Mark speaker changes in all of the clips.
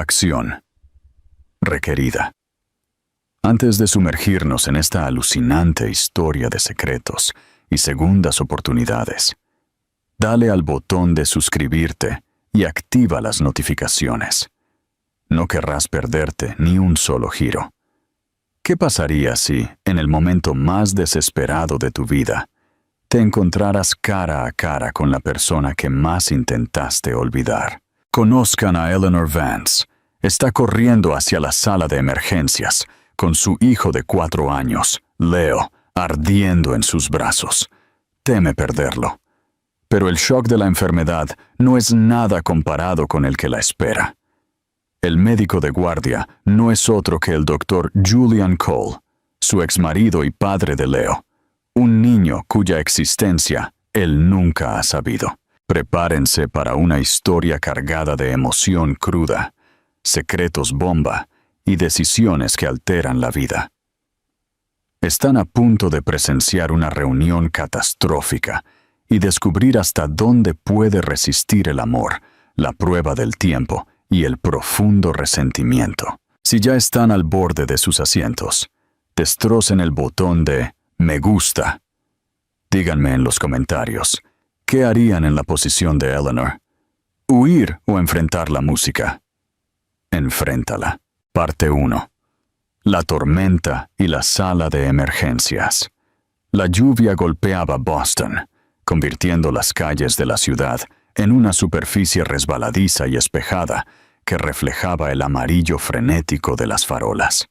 Speaker 1: Acción. Requerida. Antes de sumergirnos en esta alucinante historia de secretos y segundas oportunidades, dale al botón de suscribirte y activa las notificaciones. No querrás perderte ni un solo giro. ¿Qué pasaría si, en el momento más desesperado de tu vida, te encontraras cara a cara con la persona que más intentaste olvidar? Conozcan a Eleanor Vance. Está corriendo hacia la sala de emergencias, con su hijo de 4 años, Leo, ardiendo en sus brazos. Teme perderlo. Pero el shock de la enfermedad no es nada comparado con el que la espera. El médico de guardia no es otro que el doctor Julian Cole, su exmarido y padre de Leo, un niño cuya existencia él nunca ha sabido. Prepárense para una historia cargada de emoción cruda, secretos bomba y decisiones que alteran la vida. Están a punto de presenciar una reunión catastrófica y descubrir hasta dónde puede resistir el amor, la prueba del tiempo y el profundo resentimiento. Si ya están al borde de sus asientos, destrocen el botón de me gusta. Díganme en los comentarios, ¿qué harían en la posición de Eleanor? ¿Huir o enfrentar la música? Enfréntala. Parte 1. La tormenta y la sala de emergencias. La lluvia golpeaba Boston, convirtiendo las calles de la ciudad en una superficie resbaladiza y espejada que reflejaba el amarillo frenético de las farolas.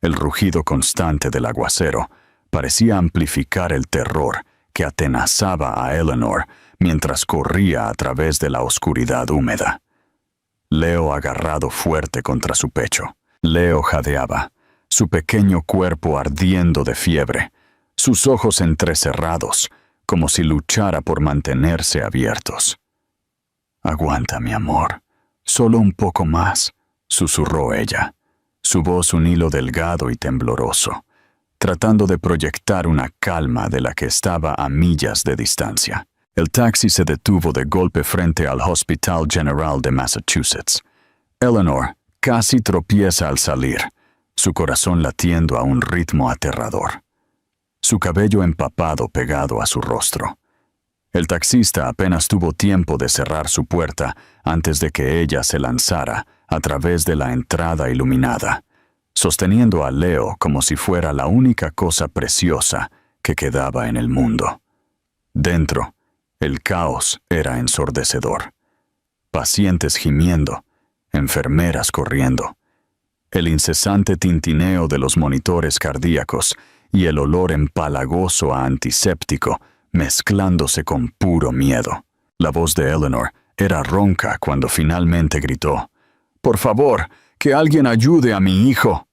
Speaker 1: El rugido constante del aguacero parecía amplificar el terror que atenazaba a Eleanor mientras corría a través de la oscuridad húmeda. Leo agarrado fuerte contra su pecho. Leo jadeaba, su pequeño cuerpo ardiendo de fiebre, sus ojos entrecerrados, como si luchara por mantenerse abiertos. «Aguanta, mi amor, solo un poco más», susurró ella, su voz un hilo delgado y tembloroso, tratando de proyectar una calma de la que estaba a millas de distancia. El taxi se detuvo de golpe frente al Hospital General de Massachusetts. Eleanor casi tropieza al salir, su corazón latiendo a un ritmo aterrador. Su cabello empapado pegado a su rostro. El taxista apenas tuvo tiempo de cerrar su puerta antes de que ella se lanzara a través de la entrada iluminada, sosteniendo a Leo como si fuera la única cosa preciosa que quedaba en el mundo. Dentro, el caos era ensordecedor. Pacientes gimiendo, enfermeras corriendo, el incesante tintineo de los monitores cardíacos y el olor empalagoso a antiséptico mezclándose con puro miedo. La voz de Eleanor era ronca cuando finalmente gritó: «¡Por favor, que alguien ayude a mi hijo!».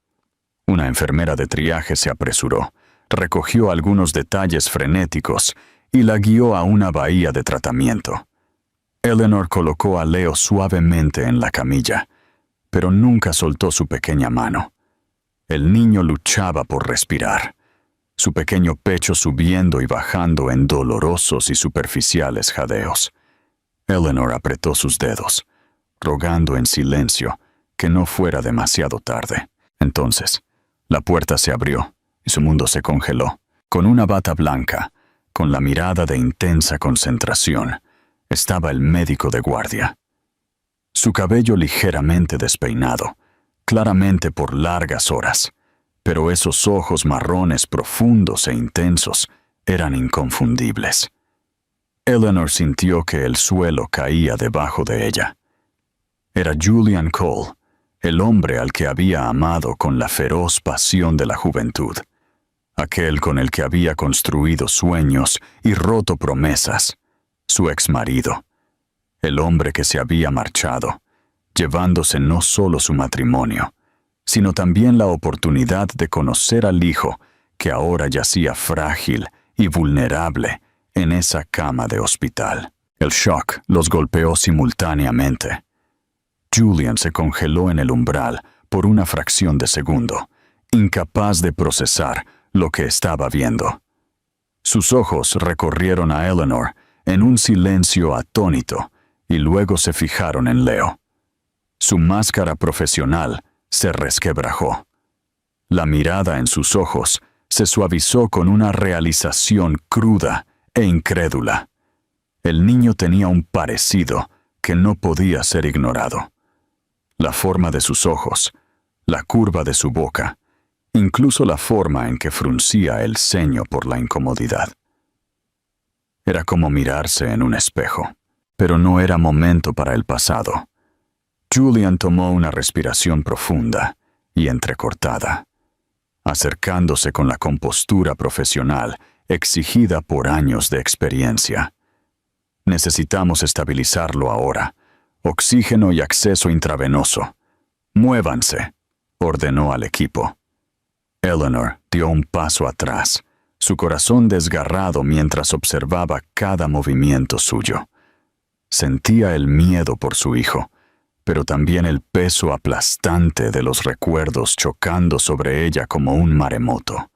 Speaker 1: Una enfermera de triaje se apresuró, recogió algunos detalles frenéticos y la guió a una bahía de tratamiento. Eleanor colocó a Leo suavemente en la camilla, pero nunca soltó su pequeña mano. El niño luchaba por respirar, su pequeño pecho subiendo y bajando en dolorosos y superficiales jadeos. Eleanor apretó sus dedos, rogando en silencio que no fuera demasiado tarde. Entonces, la puerta se abrió y su mundo se congeló. Con una bata blanca, con la mirada de intensa concentración, estaba el médico de guardia. Su cabello ligeramente despeinado, claramente por largas horas, pero esos ojos marrones profundos e intensos eran inconfundibles. Eleanor sintió que el suelo caía debajo de ella. Era Julian Cole, el hombre al que había amado con la feroz pasión de la juventud, aquel con el que había construido sueños y roto promesas, su exmarido, el hombre que se había marchado, llevándose no solo su matrimonio, sino también la oportunidad de conocer al hijo que ahora yacía frágil y vulnerable en esa cama de hospital. El shock los golpeó simultáneamente. Julian se congeló en el umbral por una fracción de segundo, incapaz de procesar lo que estaba viendo. Sus ojos recorrieron a Eleanor en un silencio atónito y luego se fijaron en Leo. Su máscara profesional se resquebrajó. La mirada en sus ojos se suavizó con una realización cruda e incrédula. El niño tenía un parecido que no podía ser ignorado. La forma de sus ojos, la curva de su boca, incluso la forma en que fruncía el ceño por la incomodidad. Era como mirarse en un espejo, pero no era momento para el pasado. Julian tomó una respiración profunda y entrecortada, acercándose con la compostura profesional exigida por años de experiencia. Necesitamos estabilizarlo ahora. Oxígeno y acceso intravenoso. Muévanse, ordenó al equipo. Eleanor dio un paso atrás, su corazón desgarrado mientras observaba cada movimiento suyo. Sentía el miedo por su hijo, pero también el peso aplastante de los recuerdos chocando sobre ella como un maremoto.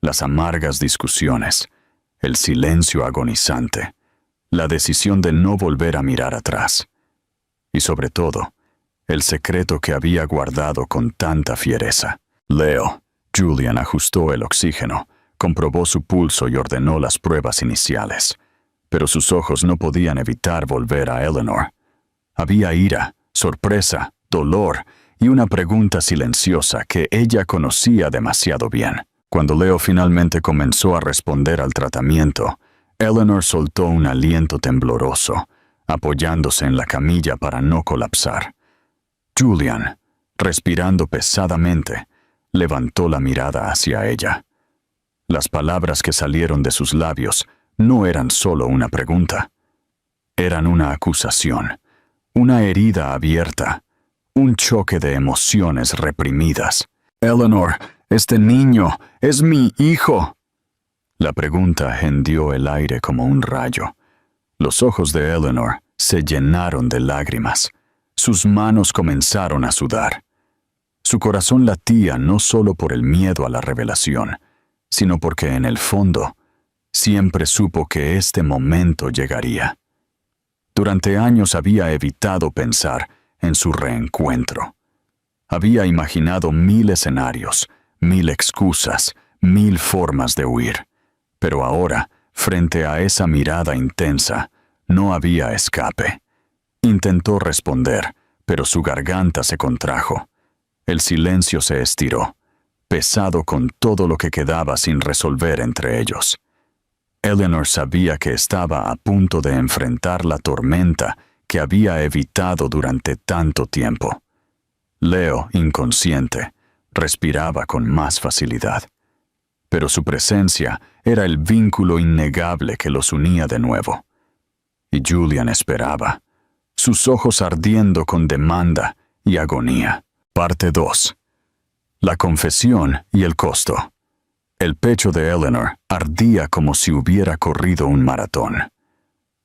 Speaker 1: Las amargas discusiones, el silencio agonizante, la decisión de no volver a mirar atrás. Y sobre todo, el secreto que había guardado con tanta fiereza. Leo. Julian ajustó el oxígeno, comprobó su pulso y ordenó las pruebas iniciales. Pero sus ojos no podían evitar volver a Eleanor. Había ira, sorpresa, dolor y una pregunta silenciosa que ella conocía demasiado bien. Cuando Leo finalmente comenzó a responder al tratamiento, Eleanor soltó un aliento tembloroso, apoyándose en la camilla para no colapsar. Julian, respirando pesadamente, levantó la mirada hacia ella. Las palabras que salieron de sus labios no eran solo una pregunta. Eran una acusación, una herida abierta, un choque de emociones reprimidas. «Eleanor, este niño es mi hijo». La pregunta hendió el aire como un rayo. Los ojos de Eleanor se llenaron de lágrimas. Sus manos comenzaron a sudar. Su corazón latía no solo por el miedo a la revelación, sino porque en el fondo siempre supo que este momento llegaría. Durante años había evitado pensar en su reencuentro. Había imaginado 1000 escenarios, 1000 excusas, 1000 formas de huir. Pero ahora, frente a esa mirada intensa, no había escape. Intentó responder, pero su garganta se contrajo. El silencio se estiró, pesado con todo lo que quedaba sin resolver entre ellos. Eleanor sabía que estaba a punto de enfrentar la tormenta que había evitado durante tanto tiempo. Leo, inconsciente, respiraba con más facilidad. Pero su presencia era el vínculo innegable que los unía de nuevo. Y Julian esperaba, sus ojos ardiendo con demanda y agonía. Parte 2. La confesión y el costo. El pecho de Eleanor ardía como si hubiera corrido un maratón.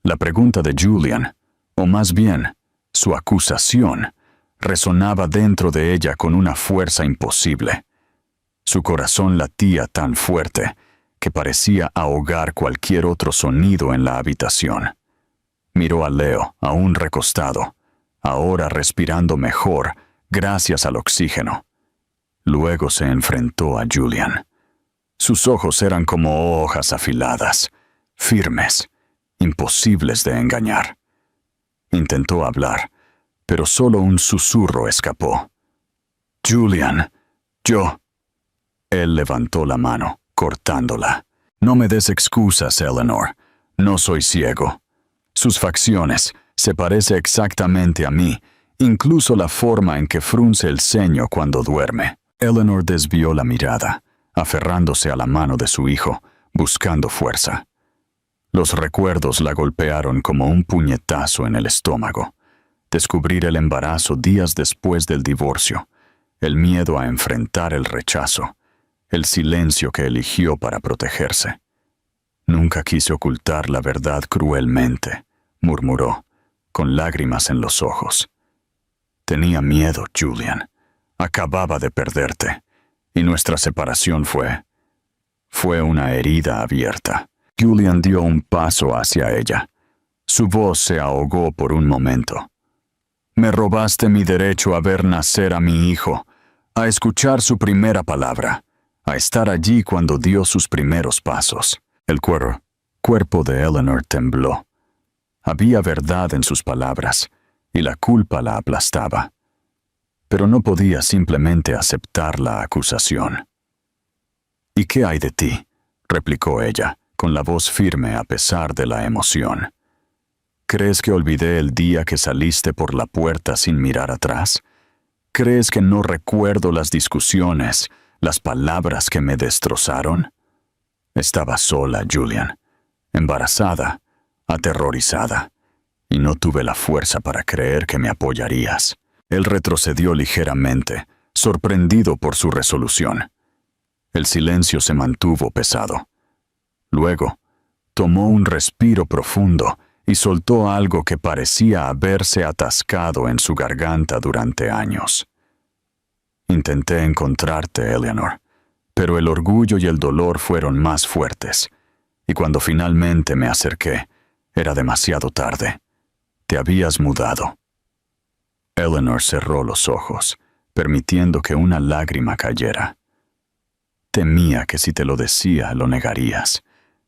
Speaker 1: La pregunta de Julian, o más bien, su acusación, resonaba dentro de ella con una fuerza imposible. Su corazón latía tan fuerte que parecía ahogar cualquier otro sonido en la habitación. Miró a Leo, aún recostado, ahora respirando mejor gracias al oxígeno. Luego se enfrentó a Julian. Sus ojos eran como hojas afiladas, firmes, imposibles de engañar. Intentó hablar, pero solo un susurro escapó. «Julian, yo...» Él levantó la mano, cortándola. «No me des excusas, Eleanor. No soy ciego. Sus facciones se parece exactamente a mí, incluso la forma en que frunce el ceño cuando duerme». Eleanor desvió la mirada, aferrándose a la mano de su hijo, buscando fuerza. Los recuerdos la golpearon como un puñetazo en el estómago. Descubrir el embarazo días después del divorcio, el miedo a enfrentar el rechazo, el silencio que eligió para protegerse. «Nunca quise ocultar la verdad cruelmente», murmuró, con lágrimas en los ojos. «Tenía miedo, Julian. Acababa de perderte, y nuestra separación fue una herida abierta». Julian dio un paso hacia ella. Su voz se ahogó por un momento. Me robaste mi derecho a ver nacer a mi hijo, a escuchar su primera palabra, a estar allí cuando dio sus primeros pasos. El cuerpo de Eleanor tembló. Había verdad en sus palabras, y la culpa la aplastaba. Pero no podía simplemente aceptar la acusación. «¿Y qué hay de ti?», replicó ella, con la voz firme a pesar de la emoción. «¿Crees que olvidé el día que saliste por la puerta sin mirar atrás? ¿Crees que no recuerdo las discusiones, las palabras que me destrozaron? Estaba sola, Julian, embarazada, aterrorizada, y no tuve la fuerza para creer que me apoyarías». Él retrocedió ligeramente, sorprendido por su resolución. El silencio se mantuvo pesado. Luego, tomó un respiro profundo y soltó algo que parecía haberse atascado en su garganta durante años. «Intenté encontrarte, Eleanor, pero el orgullo y el dolor fueron más fuertes, y cuando finalmente me acerqué, era demasiado tarde. Te habías mudado». Eleanor cerró los ojos, permitiendo que una lágrima cayera. «Temía que si te lo decía, lo negarías.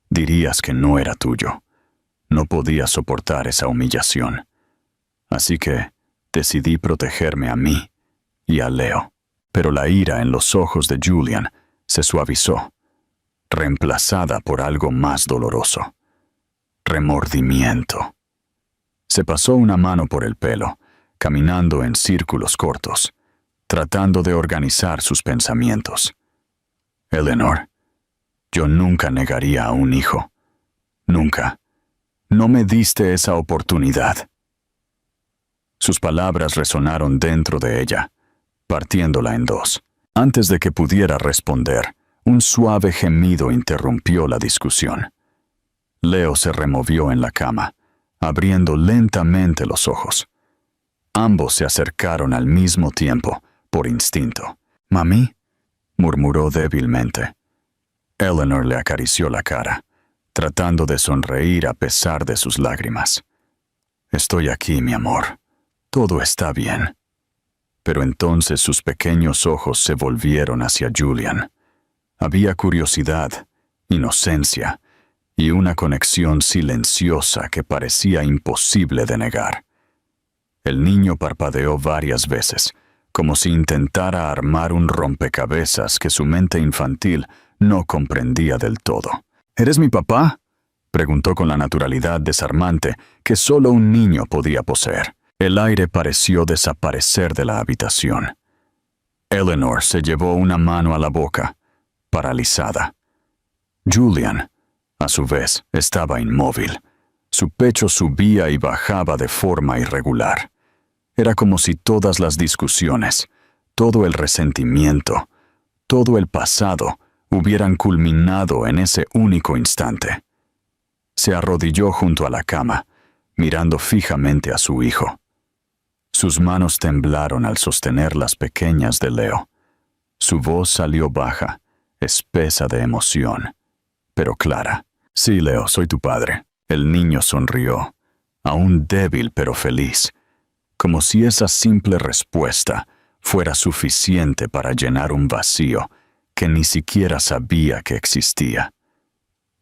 Speaker 1: Dirías que no era tuyo. No podía soportar esa humillación. Así que decidí protegerme a mí y a Leo». Pero la ira en los ojos de Julian se suavizó, reemplazada por algo más doloroso: remordimiento. Se pasó una mano por el pelo, caminando en círculos cortos, tratando de organizar sus pensamientos. «Eleanor, yo nunca negaría a un hijo. Nunca. No me diste esa oportunidad». Sus palabras resonaron dentro de ella, partiéndola en dos. Antes de que pudiera responder, un suave gemido interrumpió la discusión. Leo se removió en la cama, abriendo lentamente los ojos. Ambos se acercaron al mismo tiempo, por instinto. «¿Mami?», murmuró débilmente. Eleanor le acarició la cara, tratando de sonreír a pesar de sus lágrimas. «Estoy aquí, mi amor. Todo está bien». Pero entonces sus pequeños ojos se volvieron hacia Julian. Había curiosidad, inocencia y una conexión silenciosa que parecía imposible de negar. El niño parpadeó varias veces, como si intentara armar un rompecabezas que su mente infantil no comprendía del todo. «¿Eres mi papá?», preguntó con la naturalidad desarmante que solo un niño podía poseer. El aire pareció desaparecer de la habitación. Eleanor se llevó una mano a la boca, paralizada. Julian, a su vez, estaba inmóvil. Su pecho subía y bajaba de forma irregular. Era como si todas las discusiones, todo el resentimiento, todo el pasado hubieran culminado en ese único instante. Se arrodilló junto a la cama, mirando fijamente a su hijo. Sus manos temblaron al sostener las pequeñas de Leo. Su voz salió baja, espesa de emoción, pero clara. «Sí, Leo, soy tu padre». El niño sonrió, aún débil pero feliz, como si esa simple respuesta fuera suficiente para llenar un vacío que ni siquiera sabía que existía.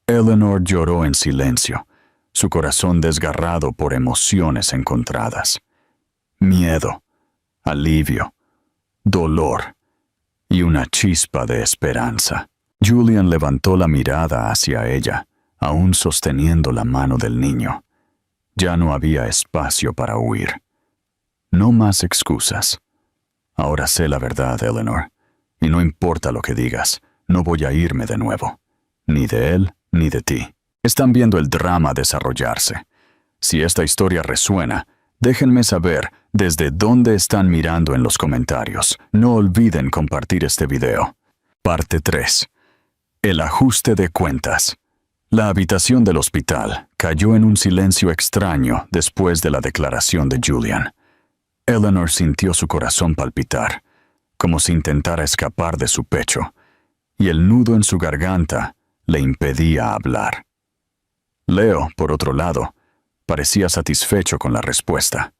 Speaker 1: Eleanor lloró en silencio, su corazón desgarrado por emociones encontradas. Miedo, alivio, dolor y una chispa de esperanza. Julian levantó la mirada hacia ella, aún sosteniendo la mano del niño. Ya no había espacio para huir. No más excusas. «Ahora sé la verdad, Eleanor, y no importa lo que digas, no voy a irme de nuevo. Ni de él, ni de ti». Están viendo el drama desarrollarse. Si esta historia resuena, déjenme saber desde dónde están mirando en los comentarios. No olviden compartir este video. Parte 3. El ajuste de cuentas. La habitación del hospital cayó en un silencio extraño después de la declaración de Julian. Eleanor sintió su corazón palpitar, como si intentara escapar de su pecho, y el nudo en su garganta le impedía hablar. Leo, por otro lado, parecía satisfecho con la respuesta.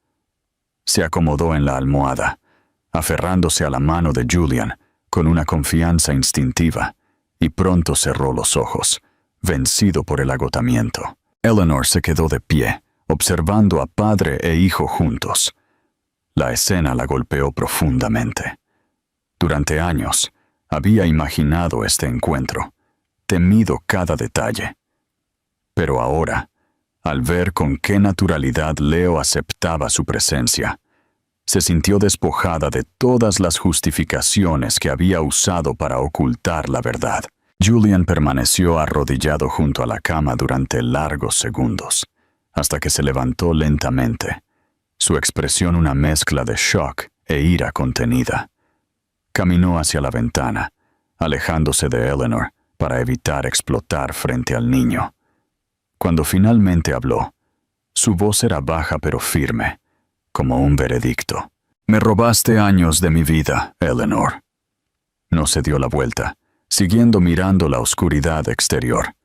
Speaker 1: Se acomodó en la almohada, aferrándose a la mano de Julian con una confianza instintiva, y pronto cerró los ojos, vencido por el agotamiento. Eleanor se quedó de pie, observando a padre e hijo juntos. La escena la golpeó profundamente. Durante años, había imaginado este encuentro, temido cada detalle. Pero ahora, al ver con qué naturalidad Leo aceptaba su presencia, se sintió despojada de todas las justificaciones que había usado para ocultar la verdad. Julian permaneció arrodillado junto a la cama durante largos segundos, hasta que se levantó lentamente, su expresión una mezcla de shock e ira contenida. Caminó hacia la ventana, alejándose de Eleanor para evitar explotar frente al niño. Cuando finalmente habló, su voz era baja pero firme, como un veredicto. «Me robaste años de mi vida, Eleanor». No se dio la vuelta, siguiendo mirando la oscuridad exterior.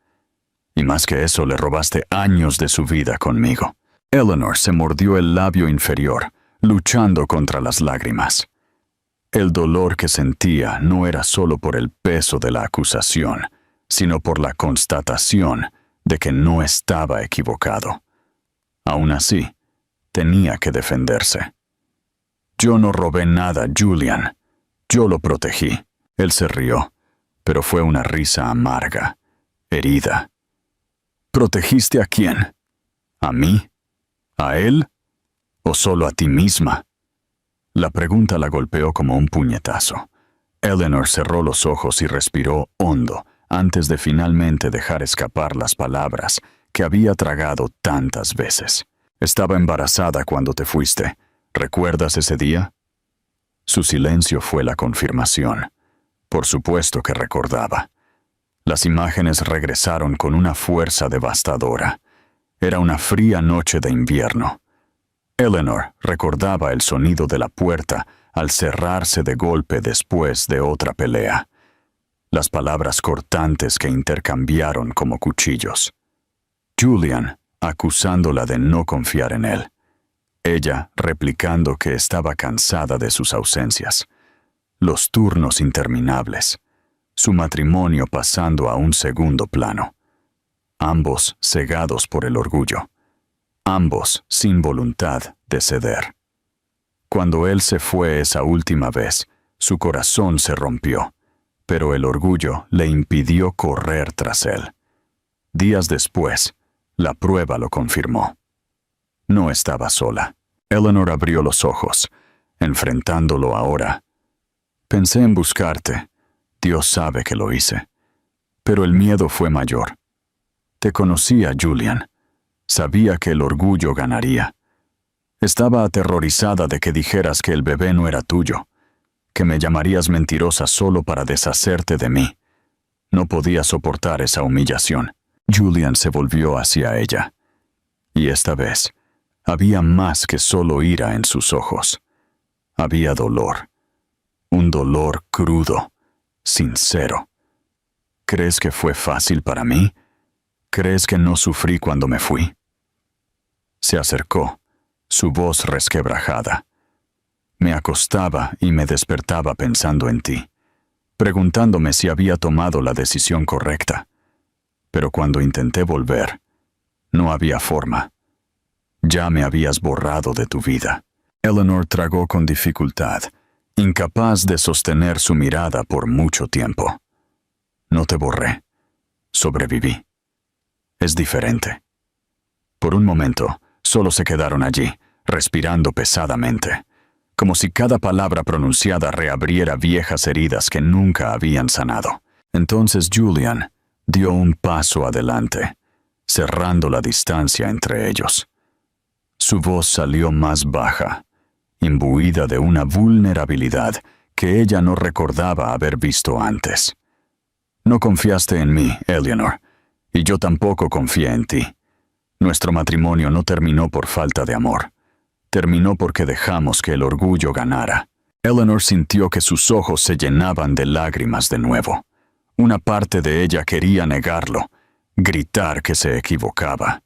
Speaker 1: «Y más que eso, le robaste años de su vida conmigo». Eleanor se mordió el labio inferior, luchando contra las lágrimas. El dolor que sentía no era solo por el peso de la acusación, sino por la constatación de que no estaba equivocado. Aún así, tenía que defenderse. «Yo no robé nada, Julian. Yo lo protegí». Él se rió, pero fue una risa amarga, herida. «¿Protegiste a quién? ¿A mí? ¿A él? ¿O solo a ti misma?» La pregunta la golpeó como un puñetazo. Eleanor cerró los ojos y respiró hondo antes de finalmente dejar escapar las palabras que había tragado tantas veces. «Estaba embarazada cuando te fuiste. ¿Recuerdas ese día?» Su silencio fue la confirmación. Por supuesto que recordaba. Las imágenes regresaron con una fuerza devastadora. Era una fría noche de invierno. Eleanor recordaba el sonido de la puerta al cerrarse de golpe después de otra pelea. Las palabras cortantes que intercambiaron como cuchillos. Julian acusándola de no confiar en él. Ella replicando que estaba cansada de sus ausencias. Los turnos interminables. Su matrimonio pasando a un segundo plano. Ambos cegados por el orgullo. Ambos sin voluntad de ceder. Cuando él se fue esa última vez, su corazón se rompió, pero el orgullo le impidió correr tras él. Días después, la prueba lo confirmó. No estaba sola. Eleanor abrió los ojos, enfrentándolo ahora. «Pensé en buscarte. Dios sabe que lo hice. Pero el miedo fue mayor. Te conocía, Julian. Sabía que el orgullo ganaría. Estaba aterrorizada de que dijeras que el bebé no era tuyo, que me llamarías mentirosa solo para deshacerte de mí. No podía soportar esa humillación». Julian se volvió hacia ella. Y esta vez, había más que solo ira en sus ojos. Había dolor. Un dolor crudo, sincero. «¿Crees que fue fácil para mí? ¿Crees que no sufrí cuando me fui?» Se acercó, su voz resquebrajada. «Me acostaba y me despertaba pensando en ti, preguntándome si había tomado la decisión correcta. Pero cuando intenté volver, no había forma. Ya me habías borrado de tu vida». Eleanor tragó con dificultad, incapaz de sostener su mirada por mucho tiempo. «No te borré. Sobreviví. Es diferente». Por un momento, solo se quedaron allí, respirando pesadamente, como si cada palabra pronunciada reabriera viejas heridas que nunca habían sanado. Entonces Julian dio un paso adelante, cerrando la distancia entre ellos. Su voz salió más baja, imbuida de una vulnerabilidad que ella no recordaba haber visto antes. «No confiaste en mí, Eleanor, y yo tampoco confié en ti. Nuestro matrimonio no terminó por falta de amor. Terminó porque dejamos que el orgullo ganara». Eleanor sintió que sus ojos se llenaban de lágrimas de nuevo. Una parte de ella quería negarlo, gritar que se equivocaba,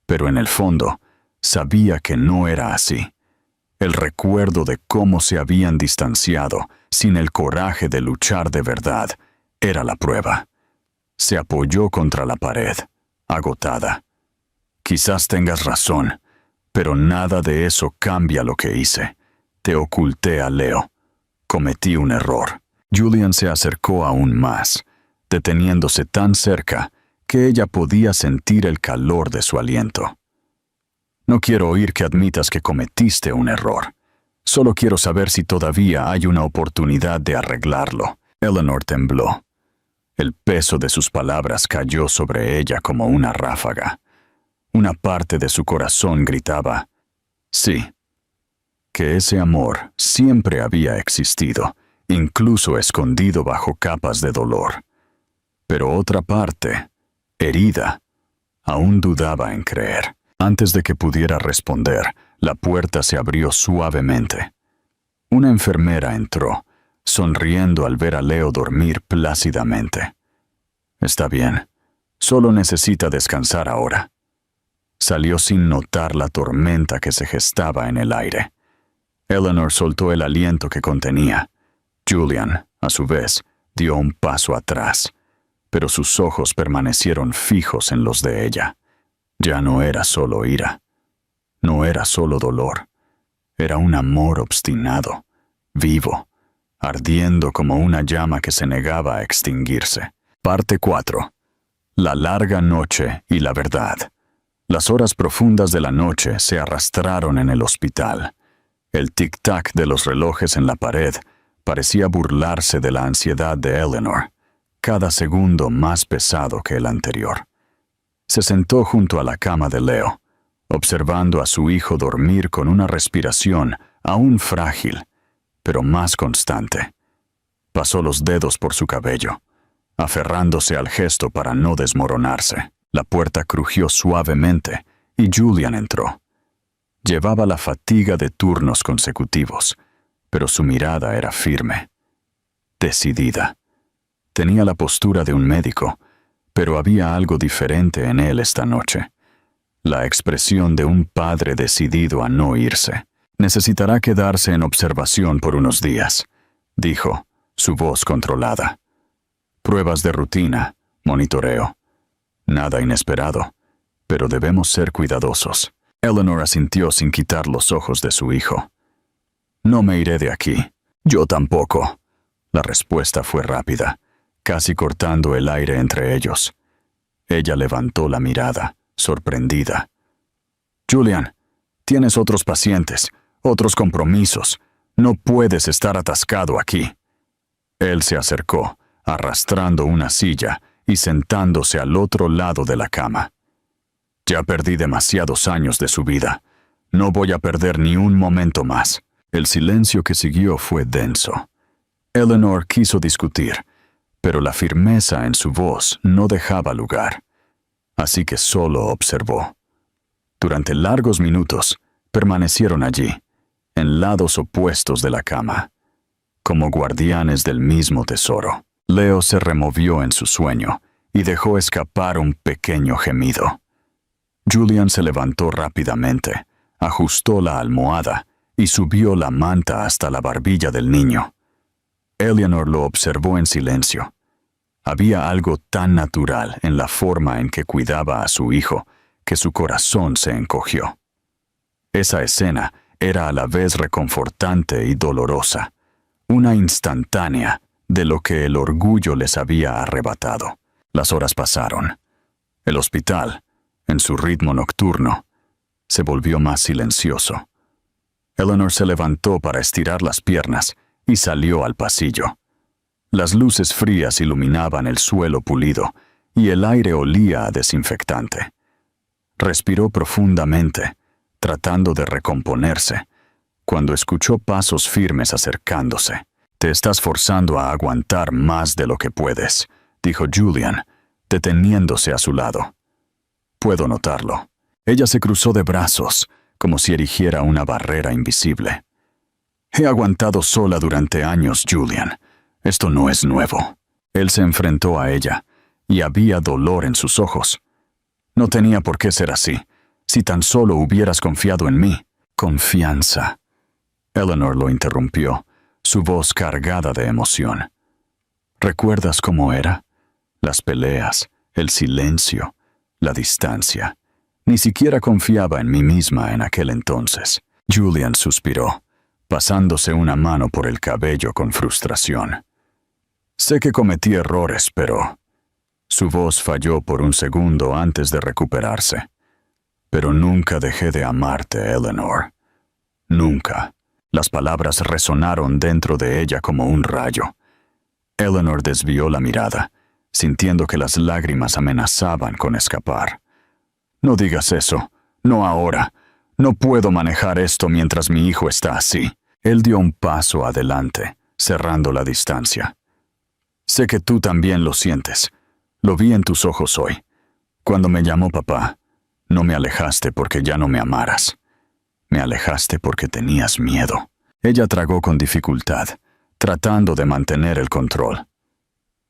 Speaker 1: pero en el fondo sabía que no era así. El recuerdo de cómo se habían distanciado, sin el coraje de luchar de verdad, era la prueba. Se apoyó contra la pared, agotada. Quizás tengas razón, pero nada de eso cambia lo que hice. Te oculté a Leo. Cometí un error. Julian se acercó aún más, deteniéndose tan cerca que ella podía sentir el calor de su aliento. No quiero oír que admitas que cometiste un error. Solo quiero saber si todavía hay una oportunidad de arreglarlo. Eleanor tembló. El peso de sus palabras cayó sobre ella como una ráfaga. Una parte de su corazón gritaba, sí, que ese amor siempre había existido, incluso escondido bajo capas de dolor. Pero otra parte, herida, aún dudaba en creer. Antes de que pudiera responder, la puerta se abrió suavemente. Una enfermera entró, sonriendo al ver a Leo dormir plácidamente. Está bien, solo necesita descansar ahora. Salió sin notar la tormenta que se gestaba en el aire. Eleanor soltó el aliento que contenía. Julian, a su vez, dio un paso atrás, pero sus ojos permanecieron fijos en los de ella. Ya no era solo ira, no era solo dolor, era un amor obstinado, vivo, ardiendo como una llama que se negaba a extinguirse. Parte 4. La larga noche y la verdad. Las horas profundas de la noche se arrastraron en el hospital. El tic-tac de los relojes en la pared parecía burlarse de la ansiedad de Eleanor, cada segundo más pesado que el anterior. Se sentó junto a la cama de Leo, observando a su hijo dormir con una respiración aún frágil, pero más constante. Pasó los dedos por su cabello, aferrándose al gesto para no desmoronarse. La puerta crujió suavemente y Julian entró. Llevaba la fatiga de turnos consecutivos, pero su mirada era firme, decidida. Tenía la postura de un médico, pero había algo diferente en él esta noche. La expresión de un padre decidido a no irse. Necesitará quedarse en observación por unos días, dijo, su voz controlada. Pruebas de rutina, monitoreo. Nada inesperado, pero debemos ser cuidadosos. Eleanor asintió sin quitar los ojos de su hijo. No me iré de aquí. Yo tampoco. La respuesta fue rápida, casi cortando el aire entre ellos. Ella levantó la mirada, sorprendida. Julian, tienes otros pacientes, otros compromisos. No puedes estar atascado aquí. Él se acercó, arrastrando una silla y sentándose al otro lado de la cama. Ya perdí demasiados años de su vida. No voy a perder ni un momento más. El silencio que siguió fue denso. Eleanor quiso discutir, pero la firmeza en su voz no dejaba lugar. Así que solo observó. Durante largos minutos, permanecieron allí, en lados opuestos de la cama, como guardianes del mismo tesoro. Leo se removió en su sueño y dejó escapar un pequeño gemido. Julian se levantó rápidamente, ajustó la almohada y subió la manta hasta la barbilla del niño. Eleanor lo observó en silencio. Había algo tan natural en la forma en que cuidaba a su hijo que su corazón se encogió. Esa escena era a la vez reconfortante y dolorosa, una instantánea de lo que el orgullo les había arrebatado. Las horas pasaron. El hospital, en su ritmo nocturno, se volvió más silencioso. Eleanor se levantó para estirar las piernas y salió al pasillo. Las luces frías iluminaban el suelo pulido y el aire olía a desinfectante. Respiró profundamente, tratando de recomponerse, cuando escuchó pasos firmes acercándose. Te estás forzando a aguantar más de lo que puedes, dijo Julian, deteniéndose a su lado. Puedo notarlo. Ella se cruzó de brazos, como si erigiera una barrera invisible. He aguantado sola durante años, Julian. Esto no es nuevo. Él se enfrentó a ella, y había dolor en sus ojos. No tenía por qué ser así. Si tan solo hubieras confiado en mí. Confianza. Eleanor lo interrumpió, su voz cargada de emoción. ¿Recuerdas cómo era? Las peleas, el silencio, la distancia. Ni siquiera confiaba en mí misma en aquel entonces. Julian suspiró, pasándose una mano por el cabello con frustración. Sé que cometí errores, pero... Su voz falló por un segundo antes de recuperarse. Pero nunca dejé de amarte, Eleanor. Nunca. Las palabras resonaron dentro de ella como un rayo. Eleanor desvió la mirada, sintiendo que las lágrimas amenazaban con escapar. No digas eso. No ahora. No puedo manejar esto mientras mi hijo está así. Él dio un paso adelante, cerrando la distancia. Sé que tú también lo sientes. Lo vi en tus ojos hoy. Cuando me llamó papá, no me alejaste porque ya no me amaras. Me alejaste porque tenías miedo. Ella tragó con dificultad, tratando de mantener el control.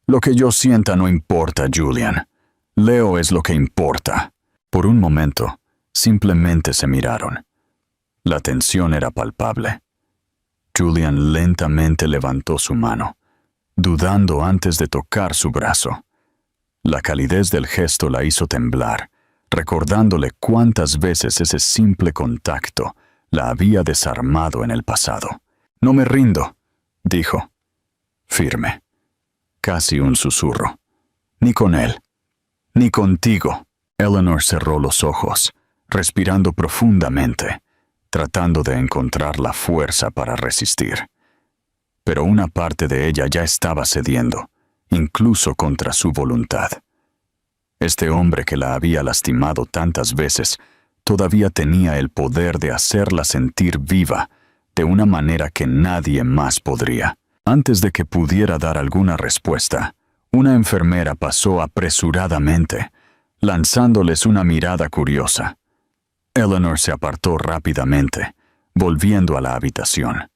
Speaker 1: Lo que yo sienta no importa, Julian. Leo es lo que importa. Por un momento, simplemente se miraron. La tensión era palpable. Julian lentamente levantó su mano, dudando antes de tocar su brazo. La calidez del gesto la hizo temblar, recordándole cuántas veces ese simple contacto la había desarmado en el pasado. «No me rindo», dijo. Firme. Casi un susurro. «Ni con él. Ni contigo». Eleanor cerró los ojos, respirando profundamente, tratando de encontrar la fuerza para resistir. Pero una parte de ella ya estaba cediendo, incluso contra su voluntad. Este hombre que la había lastimado tantas veces todavía tenía el poder de hacerla sentir viva de una manera que nadie más podría. Antes de que pudiera dar alguna respuesta, una enfermera pasó apresuradamente, lanzándoles una mirada curiosa. Eleanor se apartó rápidamente, volviendo a la habitación.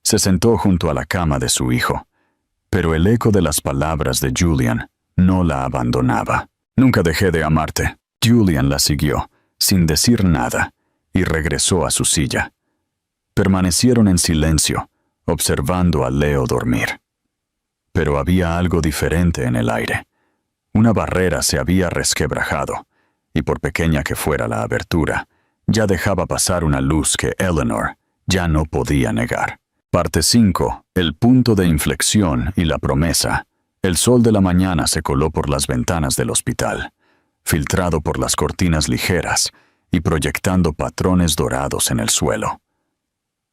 Speaker 1: Se sentó junto a la cama de su hijo, pero el eco de las palabras de Julian no la abandonaba. «Nunca dejé de amarte». Julian la siguió, sin decir nada, y regresó a su silla. Permanecieron en silencio, observando a Leo dormir. Pero había algo diferente en el aire. Una barrera se había resquebrajado, y por pequeña que fuera la abertura, ya dejaba pasar una luz que Eleanor ya no podía negar. Parte 5. El punto de inflexión y la promesa. El sol de la mañana se coló por las ventanas del hospital, filtrado por las cortinas ligeras y proyectando patrones dorados en el suelo.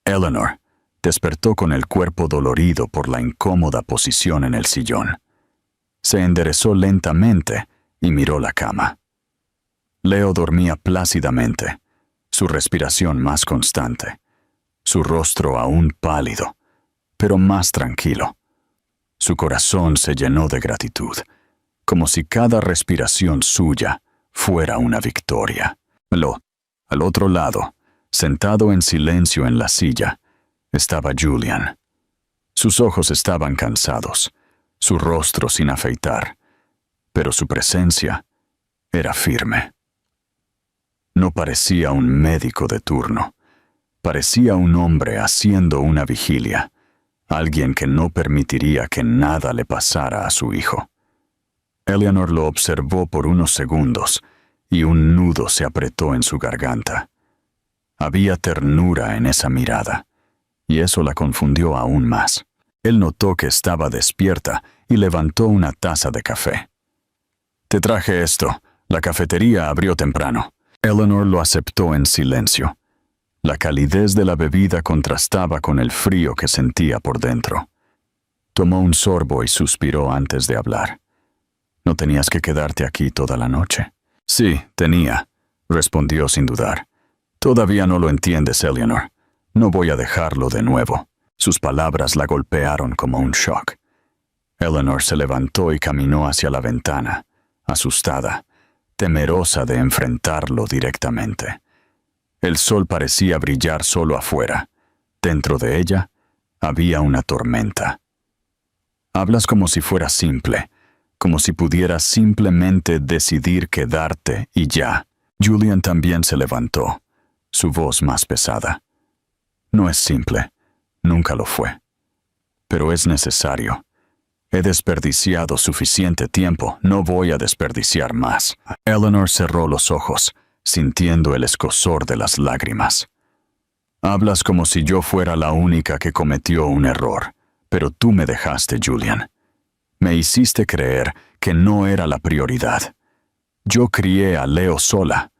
Speaker 1: Eleanor despertó con el cuerpo dolorido por la incómoda posición en el sillón. Se enderezó lentamente y miró la cama. Leo dormía plácidamente, su respiración más constante, su rostro aún pálido, pero más tranquilo. Su corazón se llenó de gratitud, como si cada respiración suya fuera una victoria. Al otro lado, sentado en silencio en la silla, estaba Julian. Sus ojos estaban cansados, su rostro sin afeitar, pero su presencia era firme. No parecía un médico de turno, parecía un hombre haciendo una vigilia, alguien que no permitiría que nada le pasara a su hijo. Eleanor lo observó por unos segundos y un nudo se apretó en su garganta. Había ternura en esa mirada, y eso la confundió aún más. Él notó que estaba despierta y levantó una taza de café. «Te traje esto. La cafetería abrió temprano». Eleanor lo aceptó en silencio. La calidez de la bebida contrastaba con el frío que sentía por dentro. Tomó un sorbo y suspiró antes de hablar. «¿No tenías que quedarte aquí toda la noche?» «Sí, tenía», respondió sin dudar. «Todavía no lo entiendes, Eleanor. No voy a dejarlo de nuevo». Sus palabras la golpearon como un shock. Eleanor se levantó y caminó hacia la ventana, asustada, temerosa de enfrentarlo directamente. El sol parecía brillar solo afuera. Dentro de ella había una tormenta. «Hablas como si fuera simple, como si pudieras simplemente decidir quedarte y ya». Julian también se levantó, su voz más pesada. No es simple, nunca lo fue. Pero es necesario. He desperdiciado suficiente tiempo, no voy a desperdiciar más. Eleanor cerró los ojos, sintiendo el escozor de las lágrimas. Hablas como si yo fuera la única que cometió un error, pero tú me dejaste, Julian. Me hiciste creer que no era la prioridad. Yo crié a Leo sola.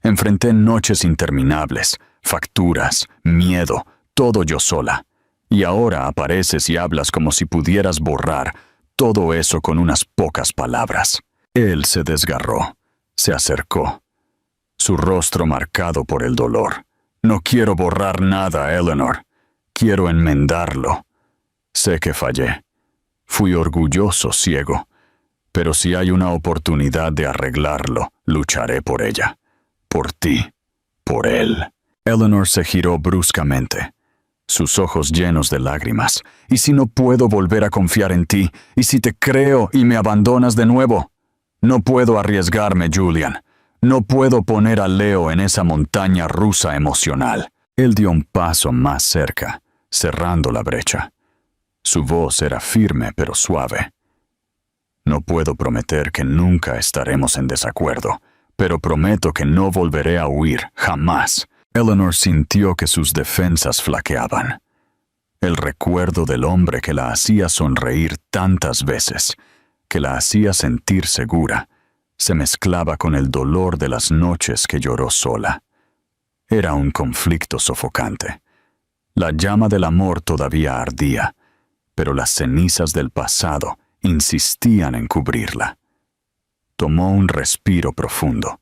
Speaker 1: Enfrenté noches interminables, facturas, miedo, todo yo sola. Y ahora apareces y hablas como si pudieras borrar todo eso con unas pocas palabras. Él se desgarró, se acercó, su rostro marcado por el dolor. No quiero borrar nada, Eleanor. Quiero enmendarlo. Sé que fallé. Fui orgulloso, ciego. Pero si hay una oportunidad de arreglarlo, lucharé por ella. Por ti. Por él. Eleanor se giró bruscamente, sus ojos llenos de lágrimas. ¿Y si no puedo volver a confiar en ti? ¿Y si te creo y me abandonas de nuevo? No puedo arriesgarme, Julian. No puedo poner a Leo en esa montaña rusa emocional. Él dio un paso más cerca, cerrando la brecha. Su voz era firme pero suave. No puedo prometer que nunca estaremos en desacuerdo, pero prometo que no volveré a huir, jamás. Eleanor sintió que sus defensas flaqueaban. El recuerdo del hombre que la hacía sonreír tantas veces, que la hacía sentir segura, se mezclaba con el dolor de las noches que lloró sola. Era un conflicto sofocante. La llama del amor todavía ardía, pero las cenizas del pasado insistían en cubrirla. Tomó un respiro profundo,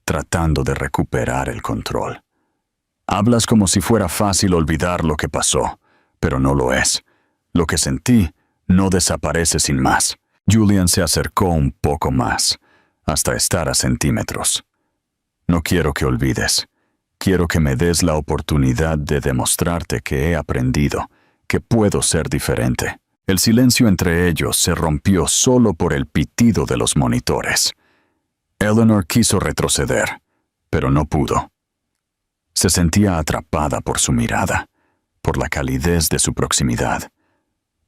Speaker 1: tratando de recuperar el control. Hablas como si fuera fácil olvidar lo que pasó, pero no lo es. Lo que sentí no desaparece sin más. Julian se acercó un poco más, hasta estar a centímetros. No quiero que olvides. Quiero que me des la oportunidad de demostrarte que he aprendido, que puedo ser diferente. El silencio entre ellos se rompió solo por el pitido de los monitores. Eleanor quiso retroceder, pero no pudo. Se sentía atrapada por su mirada, por la calidez de su proximidad,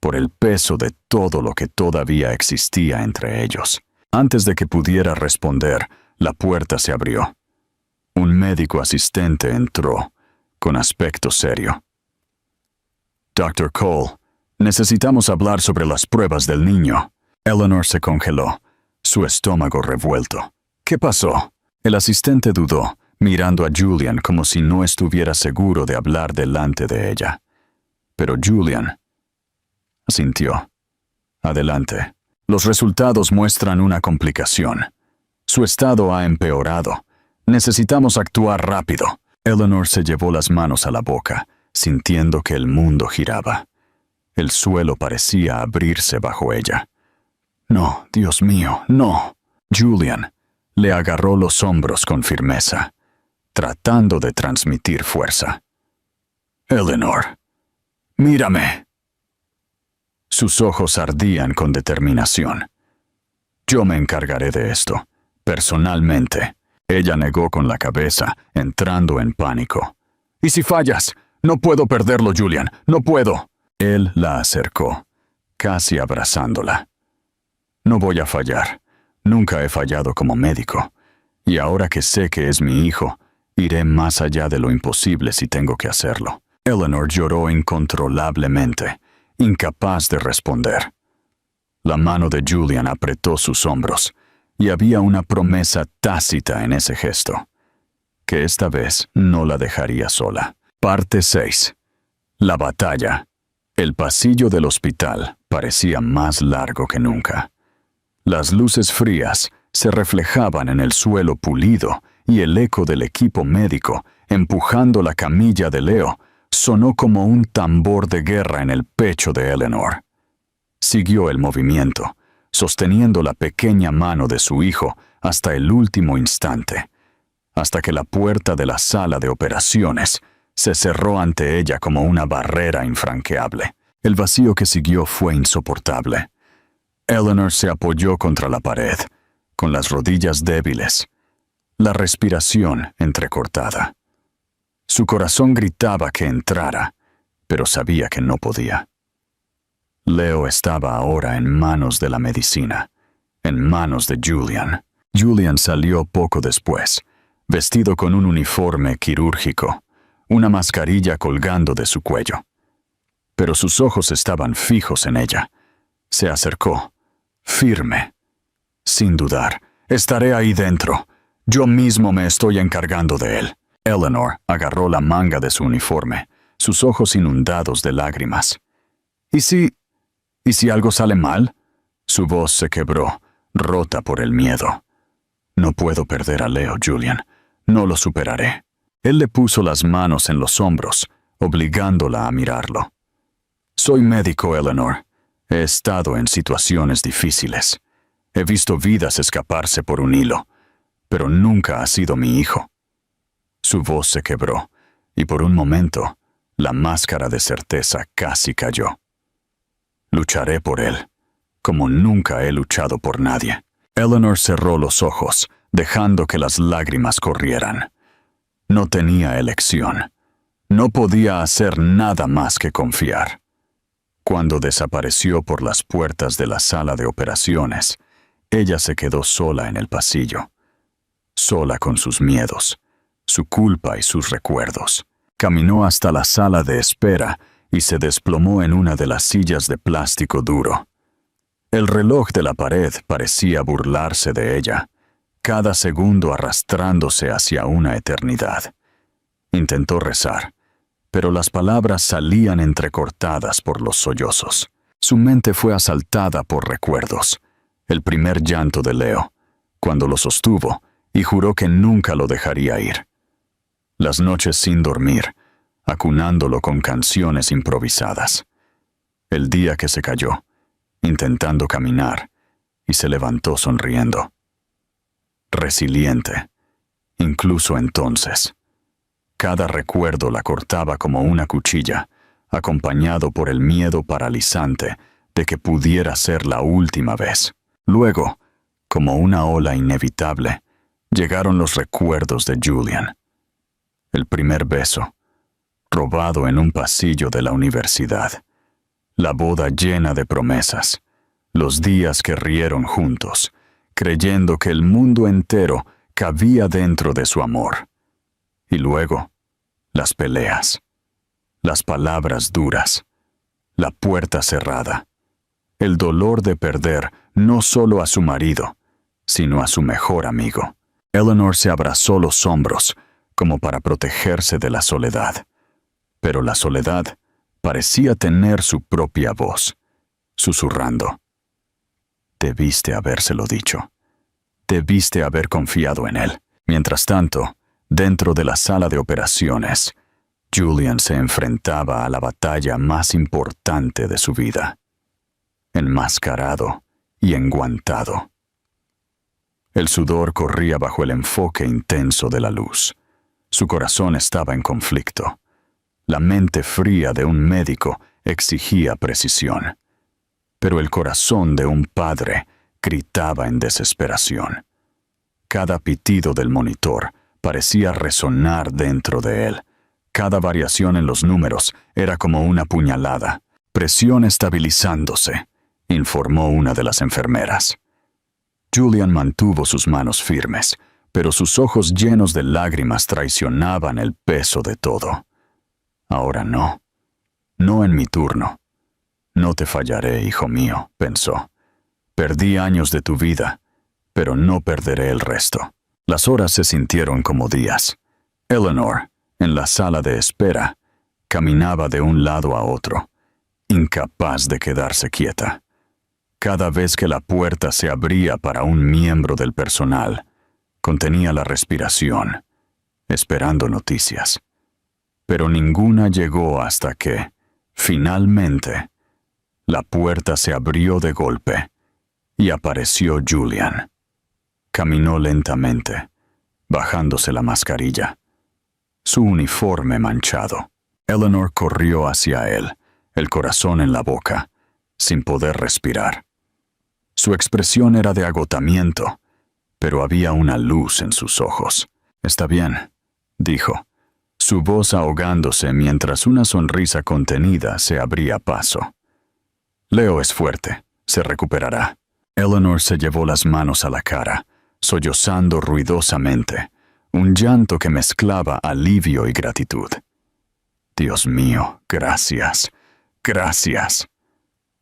Speaker 1: por el peso de todo lo que todavía existía entre ellos. Antes de que pudiera responder, la puerta se abrió. Un médico asistente entró, con aspecto serio. Dr. Cole, necesitamos hablar sobre las pruebas del niño. Eleanor se congeló, su estómago revuelto. ¿Qué pasó? El asistente dudó, mirando a Julian como si no estuviera seguro de hablar delante de ella. Pero Julian asintió. Adelante. Los resultados muestran una complicación. Su estado ha empeorado. Necesitamos actuar rápido. Eleanor se llevó las manos a la boca, sintiendo que el mundo giraba. El suelo parecía abrirse bajo ella. No, Dios mío, no. Julian le agarró los hombros con firmeza, tratando de transmitir fuerza. Eleanor, mírame. Sus ojos ardían con determinación. Yo me encargaré de esto, personalmente. Ella negó con la cabeza, entrando en pánico. ¿Y si fallas? No puedo perderlo, Julian, no puedo. Él la acercó, casi abrazándola. No voy a fallar. Nunca he fallado como médico. Y ahora que sé que es mi hijo, iré más allá de lo imposible si tengo que hacerlo. Eleanor lloró incontrolablemente, incapaz de responder. La mano de Julian apretó sus hombros, y había una promesa tácita en ese gesto, que esta vez no la dejaría sola. Parte 6. La batalla. El pasillo del hospital parecía más largo que nunca. Las luces frías se reflejaban en el suelo pulido y el eco del equipo médico, empujando la camilla de Leo, sonó como un tambor de guerra en el pecho de Eleanor. Siguió el movimiento, sosteniendo la pequeña mano de su hijo hasta el último instante, hasta que la puerta de la sala de operaciones se cerró ante ella como una barrera infranqueable. El vacío que siguió fue insoportable. Eleanor se apoyó contra la pared, con las rodillas débiles, la respiración entrecortada. Su corazón gritaba que entrara, pero sabía que no podía. Leo estaba ahora en manos de la medicina, en manos de Julian. Julian salió poco después, vestido con un uniforme quirúrgico, una mascarilla colgando de su cuello. Pero sus ojos estaban fijos en ella. Se acercó, firme. Sin dudar, estaré ahí dentro. Yo mismo me estoy encargando de él. Eleanor agarró la manga de su uniforme, sus ojos inundados de lágrimas. ¿Y si algo sale mal? Su voz se quebró, rota por el miedo. No puedo perder a Leo, Julian. No lo superaré. Él le puso las manos en los hombros, obligándola a mirarlo. Soy médico, Eleanor. He estado en situaciones difíciles. He visto vidas escaparse por un hilo, pero nunca ha sido mi hijo. Su voz se quebró, y por un momento, la máscara de certeza casi cayó. Lucharé por él, como nunca he luchado por nadie. Eleanor cerró los ojos, dejando que las lágrimas corrieran. No tenía elección. No podía hacer nada más que confiar. Cuando desapareció por las puertas de la sala de operaciones, ella se quedó sola en el pasillo. Sola con sus miedos, su culpa y sus recuerdos. Caminó hasta la sala de espera y se desplomó en una de las sillas de plástico duro. El reloj de la pared parecía burlarse de ella, cada segundo arrastrándose hacia una eternidad. Intentó rezar, pero las palabras salían entrecortadas por los sollozos. Su mente fue asaltada por recuerdos. El primer llanto de Leo, cuando lo sostuvo y juró que nunca lo dejaría ir. Las noches sin dormir, acunándolo con canciones improvisadas. El día que se cayó, intentando caminar, y se levantó sonriendo. Resiliente, incluso entonces. Cada recuerdo la cortaba como una cuchilla, acompañado por el miedo paralizante de que pudiera ser la última vez. Luego, como una ola inevitable, llegaron los recuerdos de Julian. El primer beso, robado en un pasillo de la universidad. La boda llena de promesas. Los días que rieron juntos, creyendo que el mundo entero cabía dentro de su amor. Y luego, las peleas. Las palabras duras. La puerta cerrada. El dolor de perder no solo a su marido, sino a su mejor amigo. Eleanor se abrazó los hombros, como para protegerse de la soledad. Pero la soledad parecía tener su propia voz, susurrando. Debiste habérselo dicho. Debiste haber confiado en él. Mientras tanto, dentro de la sala de operaciones, Julian se enfrentaba a la batalla más importante de su vida. Enmascarado y enguantado. El sudor corría bajo el enfoque intenso de la luz. Su corazón estaba en conflicto. La mente fría de un médico exigía precisión. Pero el corazón de un padre gritaba en desesperación. Cada pitido del monitor parecía resonar dentro de él. Cada variación en los números era como una puñalada. Presión estabilizándose, informó una de las enfermeras. Julian mantuvo sus manos firmes, pero sus ojos llenos de lágrimas traicionaban el peso de todo. Ahora no. No en mi turno. No te fallaré, hijo mío, pensó. Perdí años de tu vida, pero no perderé el resto. Las horas se sintieron como días. Eleanor, en la sala de espera, caminaba de un lado a otro, incapaz de quedarse quieta. Cada vez que la puerta se abría para un miembro del personal, contenía la respiración, esperando noticias. Pero ninguna llegó hasta que, finalmente, la puerta se abrió de golpe y apareció Julian. Caminó lentamente, bajándose la mascarilla, su uniforme manchado. Eleanor corrió hacia él, el corazón en la boca, sin poder respirar. Su expresión era de agotamiento, pero había una luz en sus ojos. «Está bien», dijo. su voz ahogándose mientras una sonrisa contenida se abría paso. Leo es fuerte, se recuperará. Eleanor se llevó las manos a la cara, sollozando ruidosamente, un llanto que mezclaba alivio y gratitud. Dios mío, gracias, gracias.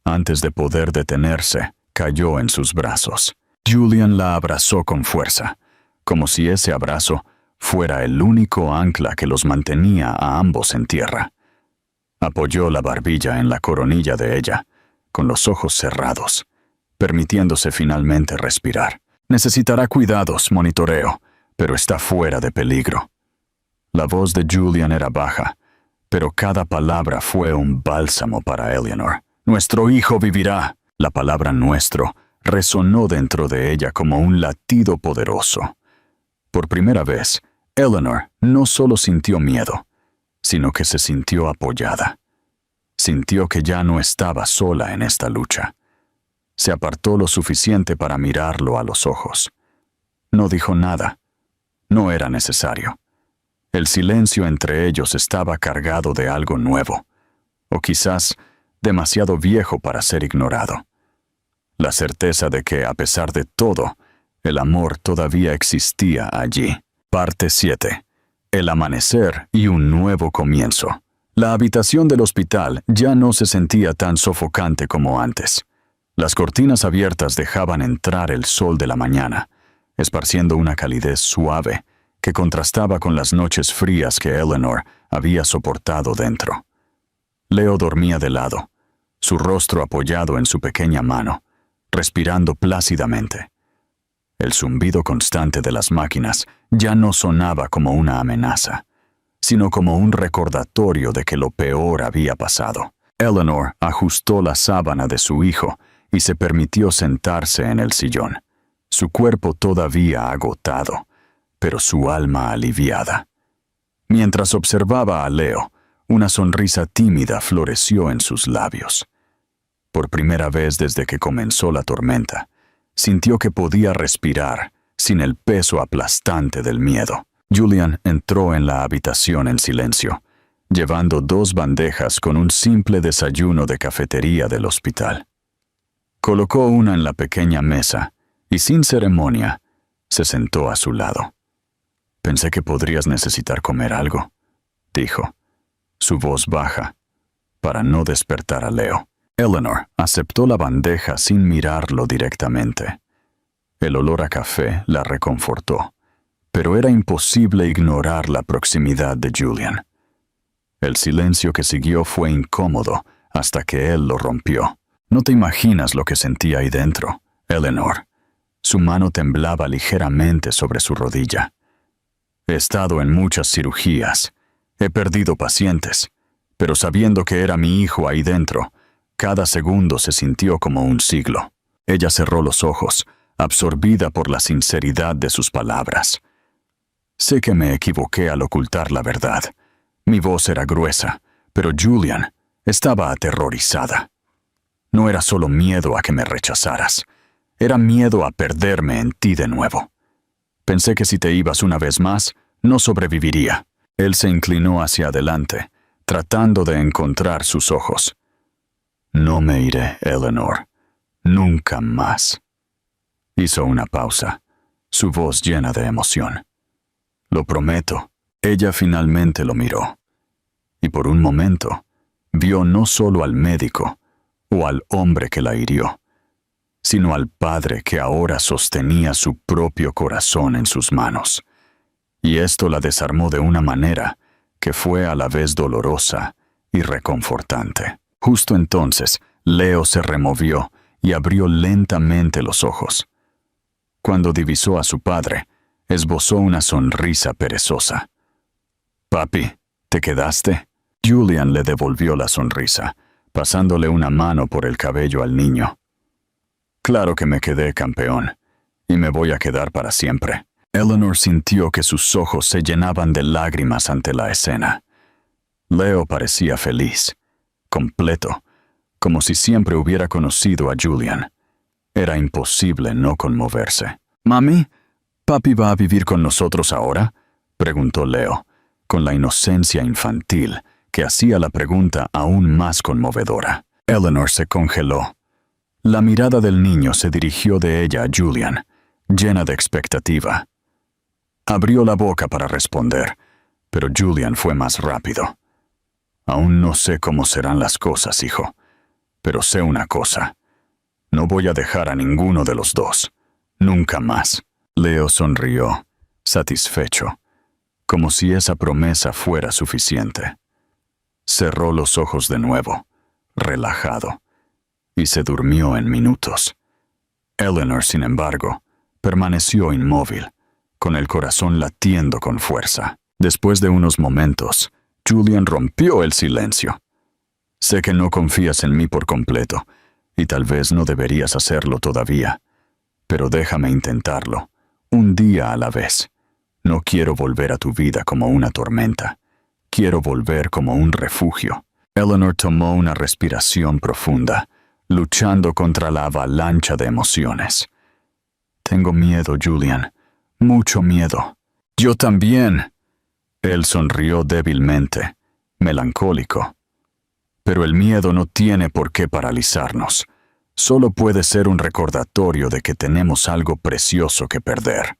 Speaker 1: Antes de poder detenerse, cayó en sus brazos. Julian la abrazó con fuerza, como si ese abrazo fuera el único ancla que los mantenía a ambos en tierra. Apoyó la barbilla en la coronilla de ella, con los ojos cerrados, permitiéndose finalmente respirar. Necesitará cuidados, monitoreo, pero está fuera de peligro. La voz de Julian era baja, pero cada palabra fue un bálsamo para Eleanor. Nuestro hijo vivirá. La palabra nuestro resonó dentro de ella como un latido poderoso. Por primera vez, Eleanor no solo sintió miedo, sino que se sintió apoyada. Sintió que ya no estaba sola en esta lucha. Se apartó lo suficiente para mirarlo a los ojos. No dijo nada. No era necesario. El silencio entre ellos estaba cargado de algo nuevo, o quizás demasiado viejo para ser ignorado. La certeza de que, a pesar de todo, el amor todavía existía allí. Parte 7. El amanecer y un nuevo comienzo. La habitación del hospital ya no se sentía tan sofocante como antes. Las cortinas abiertas dejaban entrar el sol de la mañana, esparciendo una calidez suave que contrastaba con las noches frías que Eleanor había soportado dentro. Leo dormía de lado, su rostro apoyado en su pequeña mano, respirando plácidamente. El zumbido constante de las máquinas ya no sonaba como una amenaza, sino como un recordatorio de que lo peor había pasado. Eleanor ajustó la sábana de su hijo y se permitió sentarse en el sillón, su cuerpo todavía agotado, pero su alma aliviada. Mientras observaba a Leo, una sonrisa tímida floreció en sus labios. Por primera vez desde que comenzó la tormenta, sintió que podía respirar sin el peso aplastante del miedo. Julian entró en la habitación en silencio, llevando 2 bandejas con un simple desayuno de cafetería del hospital. Colocó una en la pequeña mesa y, sin ceremonia, se sentó a su lado. «Pensé que podrías necesitar comer algo», dijo, su voz baja, para no despertar a Leo. Eleanor aceptó la bandeja sin mirarlo directamente. El olor a café la reconfortó, pero era imposible ignorar la proximidad de Julian. El silencio que siguió fue incómodo hasta que él lo rompió. «No te imaginas lo que sentía ahí dentro, Eleanor». Su mano temblaba ligeramente sobre su rodilla. «He estado en muchas cirugías. He perdido pacientes, pero sabiendo que era mi hijo ahí dentro, cada segundo se sintió como un siglo». Ella cerró los ojos, absorbida por la sinceridad de sus palabras. «Sé que me equivoqué al ocultar la verdad. Mi voz era gruesa, pero Julian estaba aterrorizada. No era solo miedo a que me rechazaras. Era miedo a perderme en ti de nuevo. Pensé que si te ibas una vez más, no sobreviviría». Él se inclinó hacia adelante, tratando de encontrar sus ojos. «No me iré, Eleanor. Nunca más». Hizo una pausa, su voz llena de emoción. «Lo prometo». Ella finalmente lo miró. Y por un momento, vio no solo al médico o al hombre que la hirió, sino al padre que ahora sostenía su propio corazón en sus manos. Y esto la desarmó de una manera que fue a la vez dolorosa y reconfortante. Justo entonces, Leo se removió y abrió lentamente los ojos. Cuando divisó a su padre, esbozó una sonrisa perezosa. «Papi, ¿te quedaste?» Julian le devolvió la sonrisa, pasándole una mano por el cabello al niño. «Claro que me quedé, campeón, y me voy a quedar para siempre». Eleanor sintió que sus ojos se llenaban de lágrimas ante la escena. Leo parecía feliz, completo, como si siempre hubiera conocido a Julian. Era imposible no conmoverse. «Mami, ¿papi va a vivir con nosotros ahora?», preguntó Leo, con la inocencia infantil que hacía la pregunta aún más conmovedora. Eleanor se congeló. La mirada del niño se dirigió de ella a Julian, llena de expectativa. Abrió la boca para responder, pero Julian fue más rápido. Aún no sé cómo serán las cosas, hijo, pero sé una cosa. No voy a dejar a ninguno de los dos. Nunca más. Leo sonrió, satisfecho, como si esa promesa fuera suficiente. Cerró los ojos de nuevo, relajado, y se durmió en minutos. Eleanor, sin embargo, permaneció inmóvil, con el corazón latiendo con fuerza. Después de unos momentos, Julian rompió el silencio. Sé que no confías en mí por completo, y tal vez no deberías hacerlo todavía, pero déjame intentarlo, un día a la vez. No quiero volver a tu vida como una tormenta. Quiero volver como un refugio. Eleanor tomó una respiración profunda, luchando contra la avalancha de emociones. Tengo miedo, Julian. Mucho miedo. Yo también. Él sonrió débilmente, melancólico. Pero el miedo no tiene por qué paralizarnos. Solo puede ser un recordatorio de que tenemos algo precioso que perder.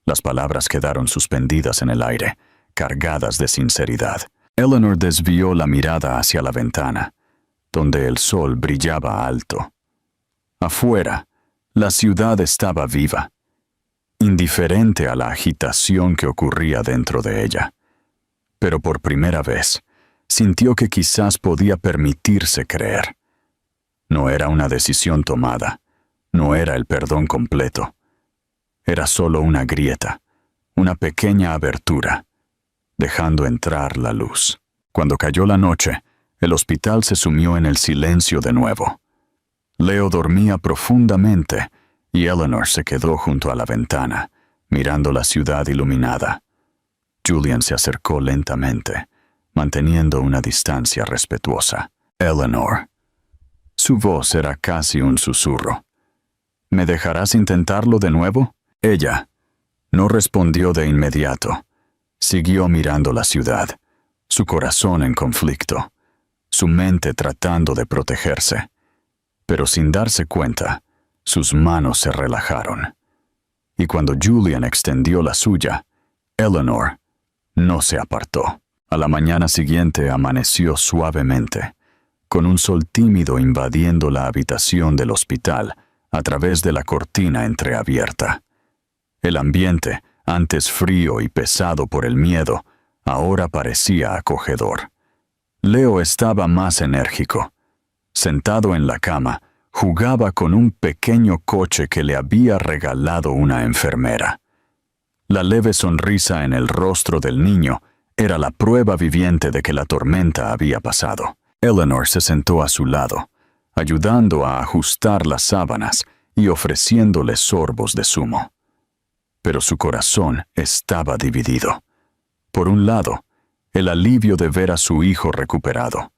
Speaker 1: Las palabras quedaron suspendidas en el aire, cargadas de sinceridad. Eleanor desvió la mirada hacia la ventana, donde el sol brillaba alto. Afuera, la ciudad estaba viva, indiferente a la agitación que ocurría dentro de ella. Pero por primera vez, sintió que quizás podía permitirse creer. No era una decisión tomada, no era el perdón completo. Era solo una grieta, una pequeña abertura, dejando entrar la luz. Cuando cayó la noche, el hospital se sumió en el silencio de nuevo. Leo dormía profundamente y Eleanor se quedó junto a la ventana, mirando la ciudad iluminada. Julian se acercó lentamente, manteniendo una distancia respetuosa. Eleanor. Su voz era casi un susurro. ¿Me dejarás intentarlo de nuevo? Ella no respondió de inmediato. Siguió mirando la ciudad, su corazón en conflicto, su mente tratando de protegerse. Pero sin darse cuenta, sus manos se relajaron. Y cuando Julian extendió la suya, Eleanor no se apartó. A la mañana siguiente amaneció suavemente, con un sol tímido invadiendo la habitación del hospital a través de la cortina entreabierta. El ambiente, antes frío y pesado por el miedo, ahora parecía acogedor. Leo estaba más enérgico. Sentado en la cama, jugaba con un pequeño coche que le había regalado una enfermera. La leve sonrisa en el rostro del niño era la prueba viviente de que la tormenta había pasado. Eleanor se sentó a su lado, ayudando a ajustar las sábanas y ofreciéndole sorbos de zumo. Pero su corazón estaba dividido. Por un lado, el alivio de ver a su hijo recuperado.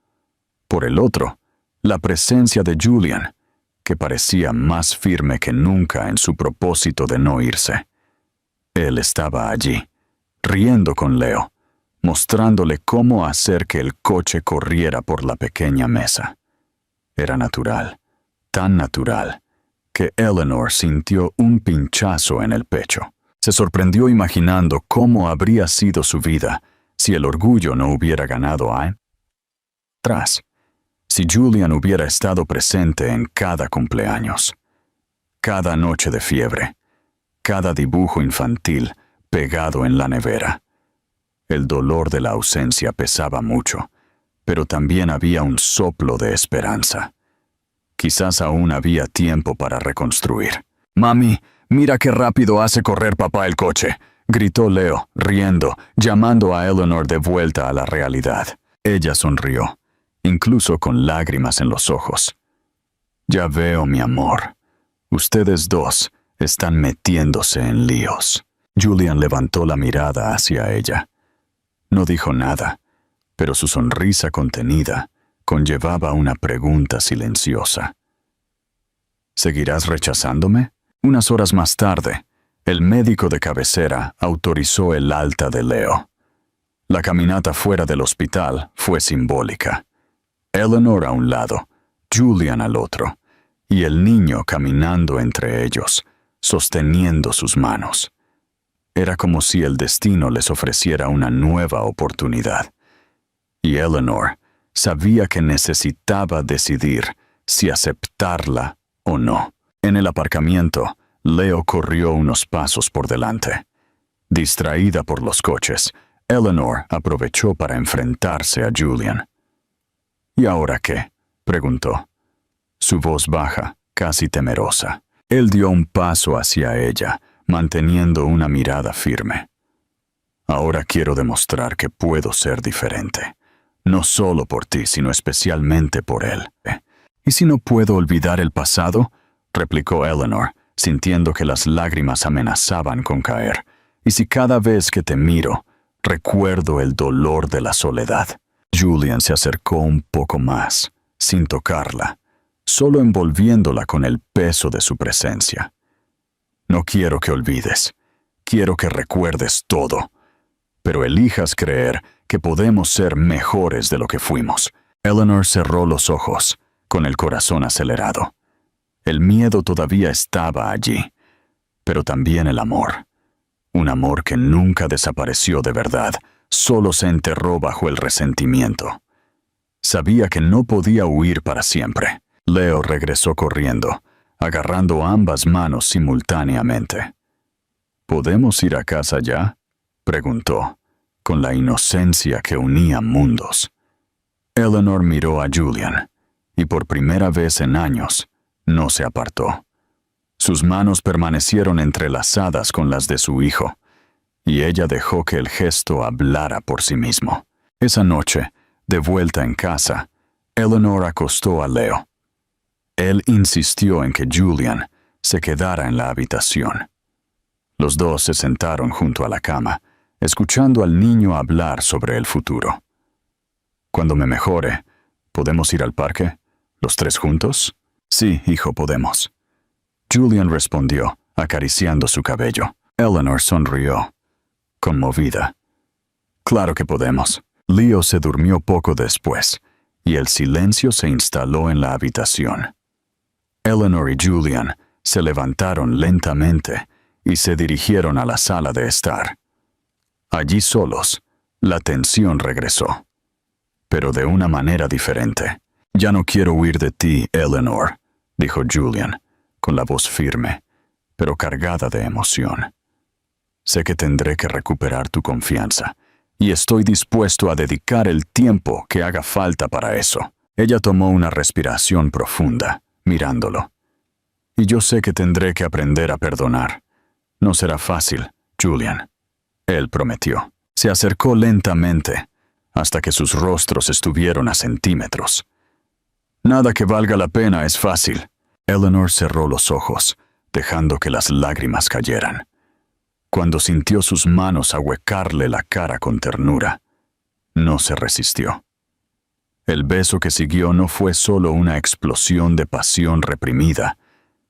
Speaker 1: Por el otro, la presencia de Julian, que parecía más firme que nunca en su propósito de no irse. Él estaba allí, riendo con Leo, mostrándole cómo hacer que el coche corriera por la pequeña mesa. Era natural, tan natural, que Eleanor sintió un pinchazo en el pecho. Se sorprendió imaginando cómo habría sido su vida si el orgullo no hubiera ganado atrás. Si Julian hubiera estado presente en cada cumpleaños, cada noche de fiebre, cada dibujo infantil pegado en la nevera. El dolor de la ausencia pesaba mucho, pero también había un soplo de esperanza. Quizás aún había tiempo para reconstruir. «Mami, mira qué rápido hace correr papá el coche», gritó Leo, riendo, llamando a Eleanor de vuelta a la realidad. Ella sonrió, incluso con lágrimas en los ojos. «Ya veo, mi amor. Ustedes dos están metiéndose en líos». Julian levantó la mirada hacia ella. No dijo nada, pero su sonrisa contenida conllevaba una pregunta silenciosa. ¿Seguirás rechazándome? Unas horas más tarde, el médico de cabecera autorizó el alta de Leo. La caminata fuera del hospital fue simbólica. Eleanor a un lado, Julian al otro, y el niño caminando entre ellos, sosteniendo sus manos. Era como si el destino les ofreciera una nueva oportunidad. Y Eleanor sabía que necesitaba decidir si aceptarla o no. En el aparcamiento, Leo corrió unos pasos por delante. Distraída por los coches, Eleanor aprovechó para enfrentarse a Julian. ¿Y ahora qué?, preguntó. Su voz baja, casi temerosa. Él dio un paso hacia ella, manteniendo una mirada firme. Ahora quiero demostrar que puedo ser diferente. No solo por ti, sino especialmente por él. ¿Y si no puedo olvidar el pasado?, replicó Eleanor, sintiendo que las lágrimas amenazaban con caer. ¿Y si cada vez que te miro, recuerdo el dolor de la soledad? Julian se acercó un poco más, sin tocarla, solo envolviéndola con el peso de su presencia. No quiero que olvides, quiero que recuerdes todo, pero elijas creer que podemos ser mejores de lo que fuimos. Eleanor cerró los ojos, con el corazón acelerado. El miedo todavía estaba allí, pero también el amor. Un amor que nunca desapareció de verdad, solo se enterró bajo el resentimiento. Sabía que no podía huir para siempre. Leo regresó corriendo, agarrando ambas manos simultáneamente. ¿Podemos ir a casa ya?, preguntó, con la inocencia que unía mundos. Eleanor miró a Julian, y por primera vez en años, no se apartó. Sus manos permanecieron entrelazadas con las de su hijo, y ella dejó que el gesto hablara por sí mismo. Esa noche, de vuelta en casa, Eleanor acostó a Leo. Él insistió en que Julian se quedara en la habitación. Los dos se sentaron junto a la cama, escuchando al niño hablar sobre el futuro. «Cuando me mejore, ¿podemos ir al parque? ¿Los tres juntos?» «Sí, hijo, podemos». Julian respondió, acariciando su cabello. Eleanor sonrió, conmovida. «Claro que podemos». Leo se durmió poco después, y el silencio se instaló en la habitación. Eleanor y Julian se levantaron lentamente y se dirigieron a la sala de estar. Allí solos, la tensión regresó, pero de una manera diferente. «Ya no quiero huir de ti, Eleanor», dijo Julian, con la voz firme, pero cargada de emoción. «Sé que tendré que recuperar tu confianza, y estoy dispuesto a dedicar el tiempo que haga falta para eso». Ella tomó una respiración profunda, mirándolo. «Y yo sé que tendré que aprender a perdonar. No será fácil, Julian», él prometió. Se acercó lentamente, hasta que sus rostros estuvieron a centímetros. «Nada que valga la pena es fácil». Eleanor cerró los ojos, dejando que las lágrimas cayeran. Cuando sintió sus manos ahuecarle la cara con ternura, no se resistió. El beso que siguió no fue solo una explosión de pasión reprimida,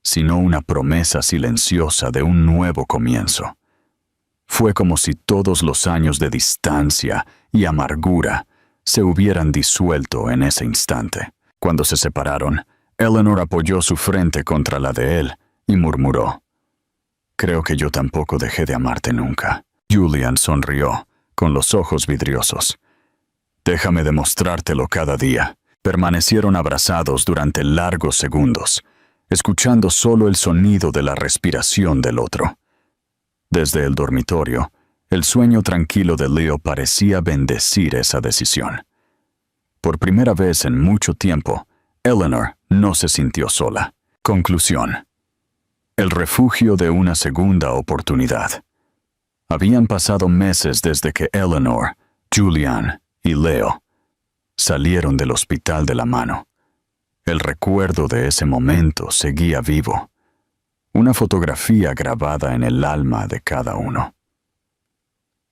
Speaker 1: sino una promesa silenciosa de un nuevo comienzo. Fue como si todos los años de distancia y amargura se hubieran disuelto en ese instante. Cuando se separaron, Eleanor apoyó su frente contra la de él y murmuró: «Creo que yo tampoco dejé de amarte nunca». Julian sonrió, con los ojos vidriosos. «Déjame demostrártelo cada día». Permanecieron abrazados durante largos segundos, escuchando solo el sonido de la respiración del otro. Desde el dormitorio, el sueño tranquilo de Leo parecía bendecir esa decisión. Por primera vez en mucho tiempo, Eleanor no se sintió sola. Conclusión: el refugio de una segunda oportunidad. Habían pasado meses desde que Eleanor, Julian y Leo salieron del hospital de la mano. El recuerdo de ese momento seguía vivo, una fotografía grabada en el alma de cada uno.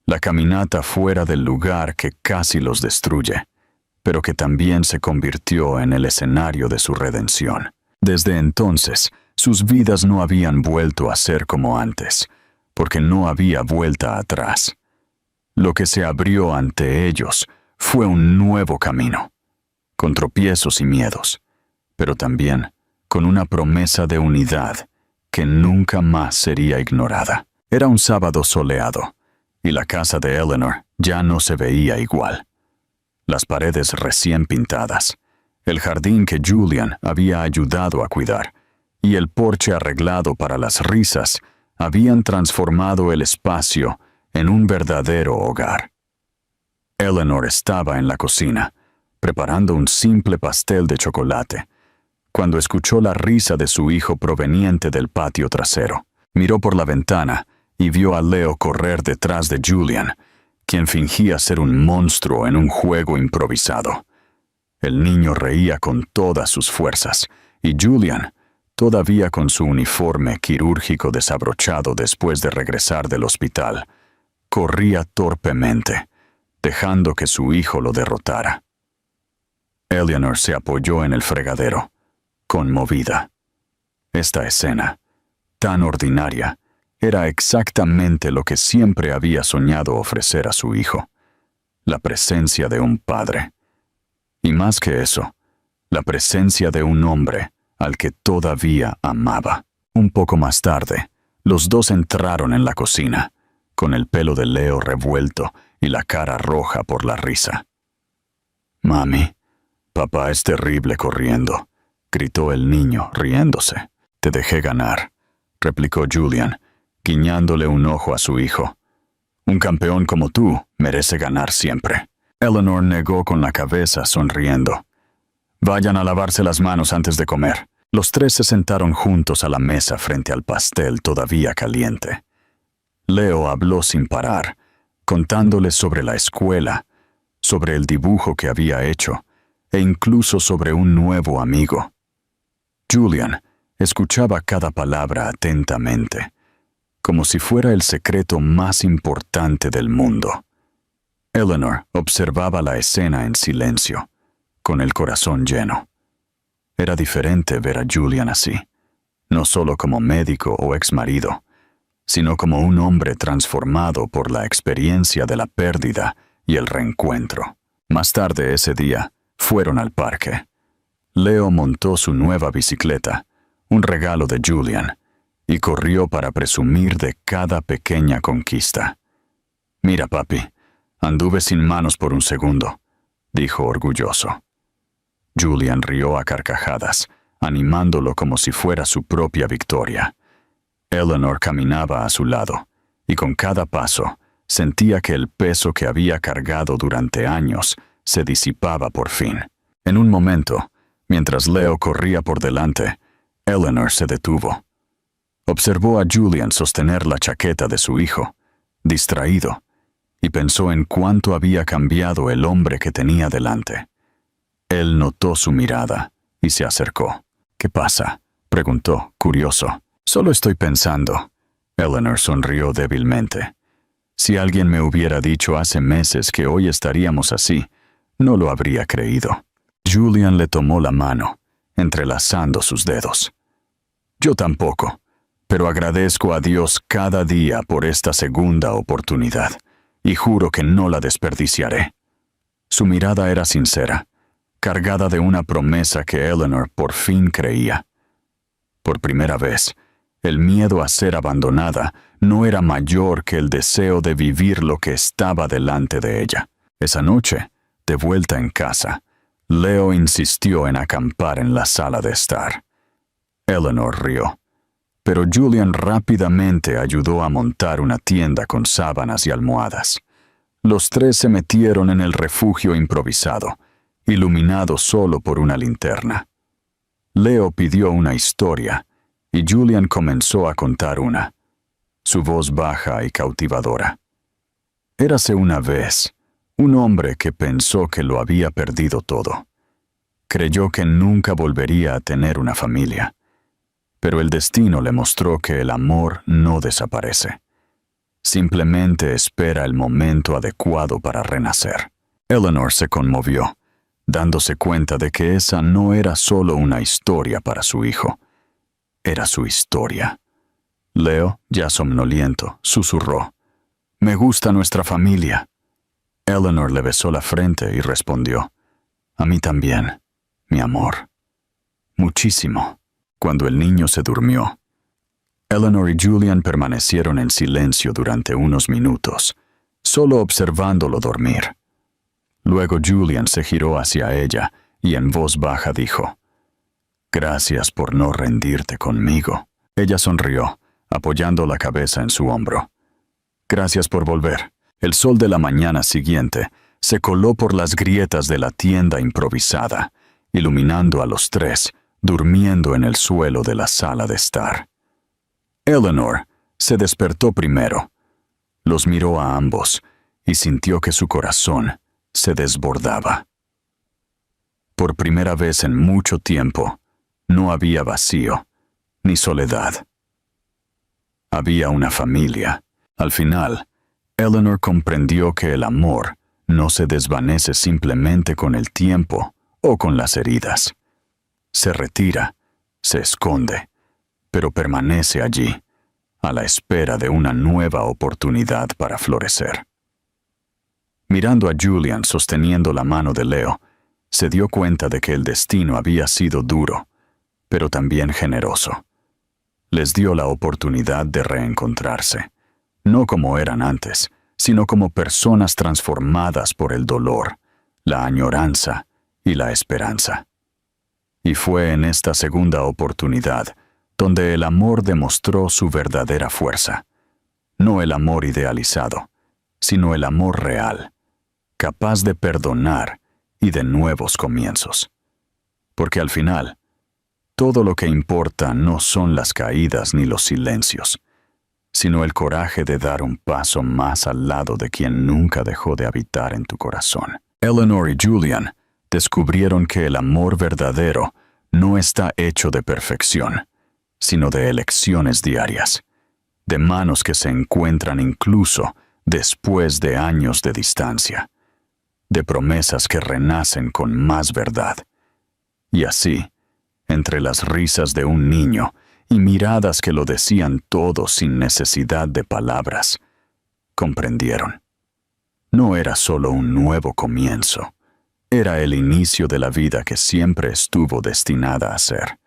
Speaker 1: La caminata fuera del lugar que casi los destruye, pero que también se convirtió en el escenario de su redención. Desde entonces, sus vidas no habían vuelto a ser como antes, porque no había vuelta atrás. lo que se abrió ante ellos fue un nuevo camino, con tropiezos y miedos, pero también con una promesa de unidad que nunca más sería ignorada. Era un sábado soleado, y la casa de Eleanor ya no se veía igual. Las paredes recién pintadas, el jardín que Julian había ayudado a cuidar, y el porche arreglado para las risas habían transformado el espacio en un verdadero hogar. Eleanor estaba en la cocina, preparando un simple pastel de chocolate, cuando escuchó la risa de su hijo proveniente del patio trasero. Miró por la ventana y vio a Leo correr detrás de Julian, quien fingía ser un monstruo en un juego improvisado. El niño reía con todas sus fuerzas, y Julian, todavía con su uniforme quirúrgico desabrochado después de regresar del hospital, corría torpemente, dejando que su hijo lo derrotara. Eleanor se apoyó en el fregadero, conmovida. Esta escena, tan ordinaria, era exactamente lo que siempre había soñado ofrecer a su hijo: la presencia de un padre. Y más que eso, la presencia de un hombre al que todavía amaba. Un poco más tarde, los dos entraron en la cocina, con el pelo de Leo revuelto y la cara roja por la risa. «Mami, papá es terrible corriendo», gritó el niño, riéndose. «Te dejé ganar», replicó Julian, guiñándole un ojo a su hijo. «Un campeón como tú merece ganar siempre». Eleanor negó con la cabeza, sonriendo. «Vayan a lavarse las manos antes de comer». Los tres se sentaron juntos a la mesa frente al pastel todavía caliente. Leo habló sin parar, contándoles sobre la escuela, sobre el dibujo que había hecho, e incluso sobre un nuevo amigo. Julian escuchaba cada palabra atentamente, como si fuera el secreto más importante del mundo. Eleanor observaba la escena en silencio, con el corazón lleno. Era diferente ver a Julian así, no solo como médico o exmarido, sino como un hombre transformado por la experiencia de la pérdida y el reencuentro. Más tarde ese día, fueron al parque. Leo montó su nueva bicicleta, un regalo de Julian, y corrió para presumir de cada pequeña conquista. «Mira, papi, anduve sin manos por un segundo», dijo orgulloso. Julian rió a carcajadas, animándolo como si fuera su propia victoria. Eleanor caminaba a su lado, y con cada paso sentía que el peso que había cargado durante años se disipaba por fin. En un momento, mientras Leo corría por delante, Eleanor se detuvo. Observó a Julian sostener la chaqueta de su hijo, distraído, y pensó en cuánto había cambiado el hombre que tenía delante. Él notó su mirada y se acercó. «¿Qué pasa?», preguntó, curioso. «Solo estoy pensando». Eleanor sonrió débilmente. «Si alguien me hubiera dicho hace meses que hoy estaríamos así, no lo habría creído». Julian le tomó la mano, entrelazando sus dedos. «Yo tampoco, pero agradezco a Dios cada día por esta segunda oportunidad, y juro que no la desperdiciaré». Su mirada era sincera, cargada de una promesa que Eleanor por fin creía. Por primera vez, el miedo a ser abandonada no era mayor que el deseo de vivir lo que estaba delante de ella. Esa noche, de vuelta en casa, Leo insistió en acampar en la sala de estar. Eleanor rió, pero Julian rápidamente ayudó a montar una tienda con sábanas y almohadas. Los tres se metieron en el refugio improvisado, iluminado solo por una linterna. Leo pidió una historia, y Julian comenzó a contar una, su voz baja y cautivadora. Érase una vez un hombre que pensó que lo había perdido todo. Creyó que nunca volvería a tener una familia, pero el destino le mostró que el amor no desaparece. Simplemente espera el momento adecuado para renacer. Eleanor se conmovió, dándose cuenta de que esa no era solo una historia para su hijo. Era su historia. Leo, ya somnoliento, susurró: «Me gusta nuestra familia». Eleanor le besó la frente y respondió, «A mí también, mi amor. Muchísimo». Cuando el niño se durmió, Eleanor y Julian permanecieron en silencio durante unos minutos, solo observándolo dormir. Luego Julian se giró hacia ella y en voz baja dijo, «Gracias por no rendirte conmigo». Ella sonrió, apoyando la cabeza en su hombro. «Gracias por volver». El sol de la mañana siguiente se coló por las grietas de la tienda improvisada, iluminando a los tres, durmiendo en el suelo de la sala de estar. Eleanor se despertó primero. Los miró a ambos y sintió que su corazón se desbordaba. Por primera vez en mucho tiempo, no había vacío ni soledad. Había una familia. Al final, Eleanor comprendió que el amor no se desvanece simplemente con el tiempo o con las heridas. Se retira, se esconde, pero permanece allí, a la espera de una nueva oportunidad para florecer. Mirando a Julian sosteniendo la mano de Leo, se dio cuenta de que el destino había sido duro, pero también generoso. Les dio la oportunidad de reencontrarse, no como eran antes, sino como personas transformadas por el dolor, la añoranza y la esperanza. Y fue en esta segunda oportunidad donde el amor demostró su verdadera fuerza. No el amor idealizado, sino el amor real, capaz de perdonar y de nuevos comienzos. Porque al final, todo lo que importa no son las caídas ni los silencios, sino el coraje de dar un paso más al lado de quien nunca dejó de habitar en tu corazón. Eleanor y Julian descubrieron que el amor verdadero no está hecho de perfección, sino de elecciones diarias, de manos que se encuentran incluso después de años de distancia, de promesas que renacen con más verdad. Y así, entre las risas de un niño y miradas que lo decían todo sin necesidad de palabras, comprendieron. No era solo un nuevo comienzo, era el inicio de la vida que siempre estuvo destinada a ser.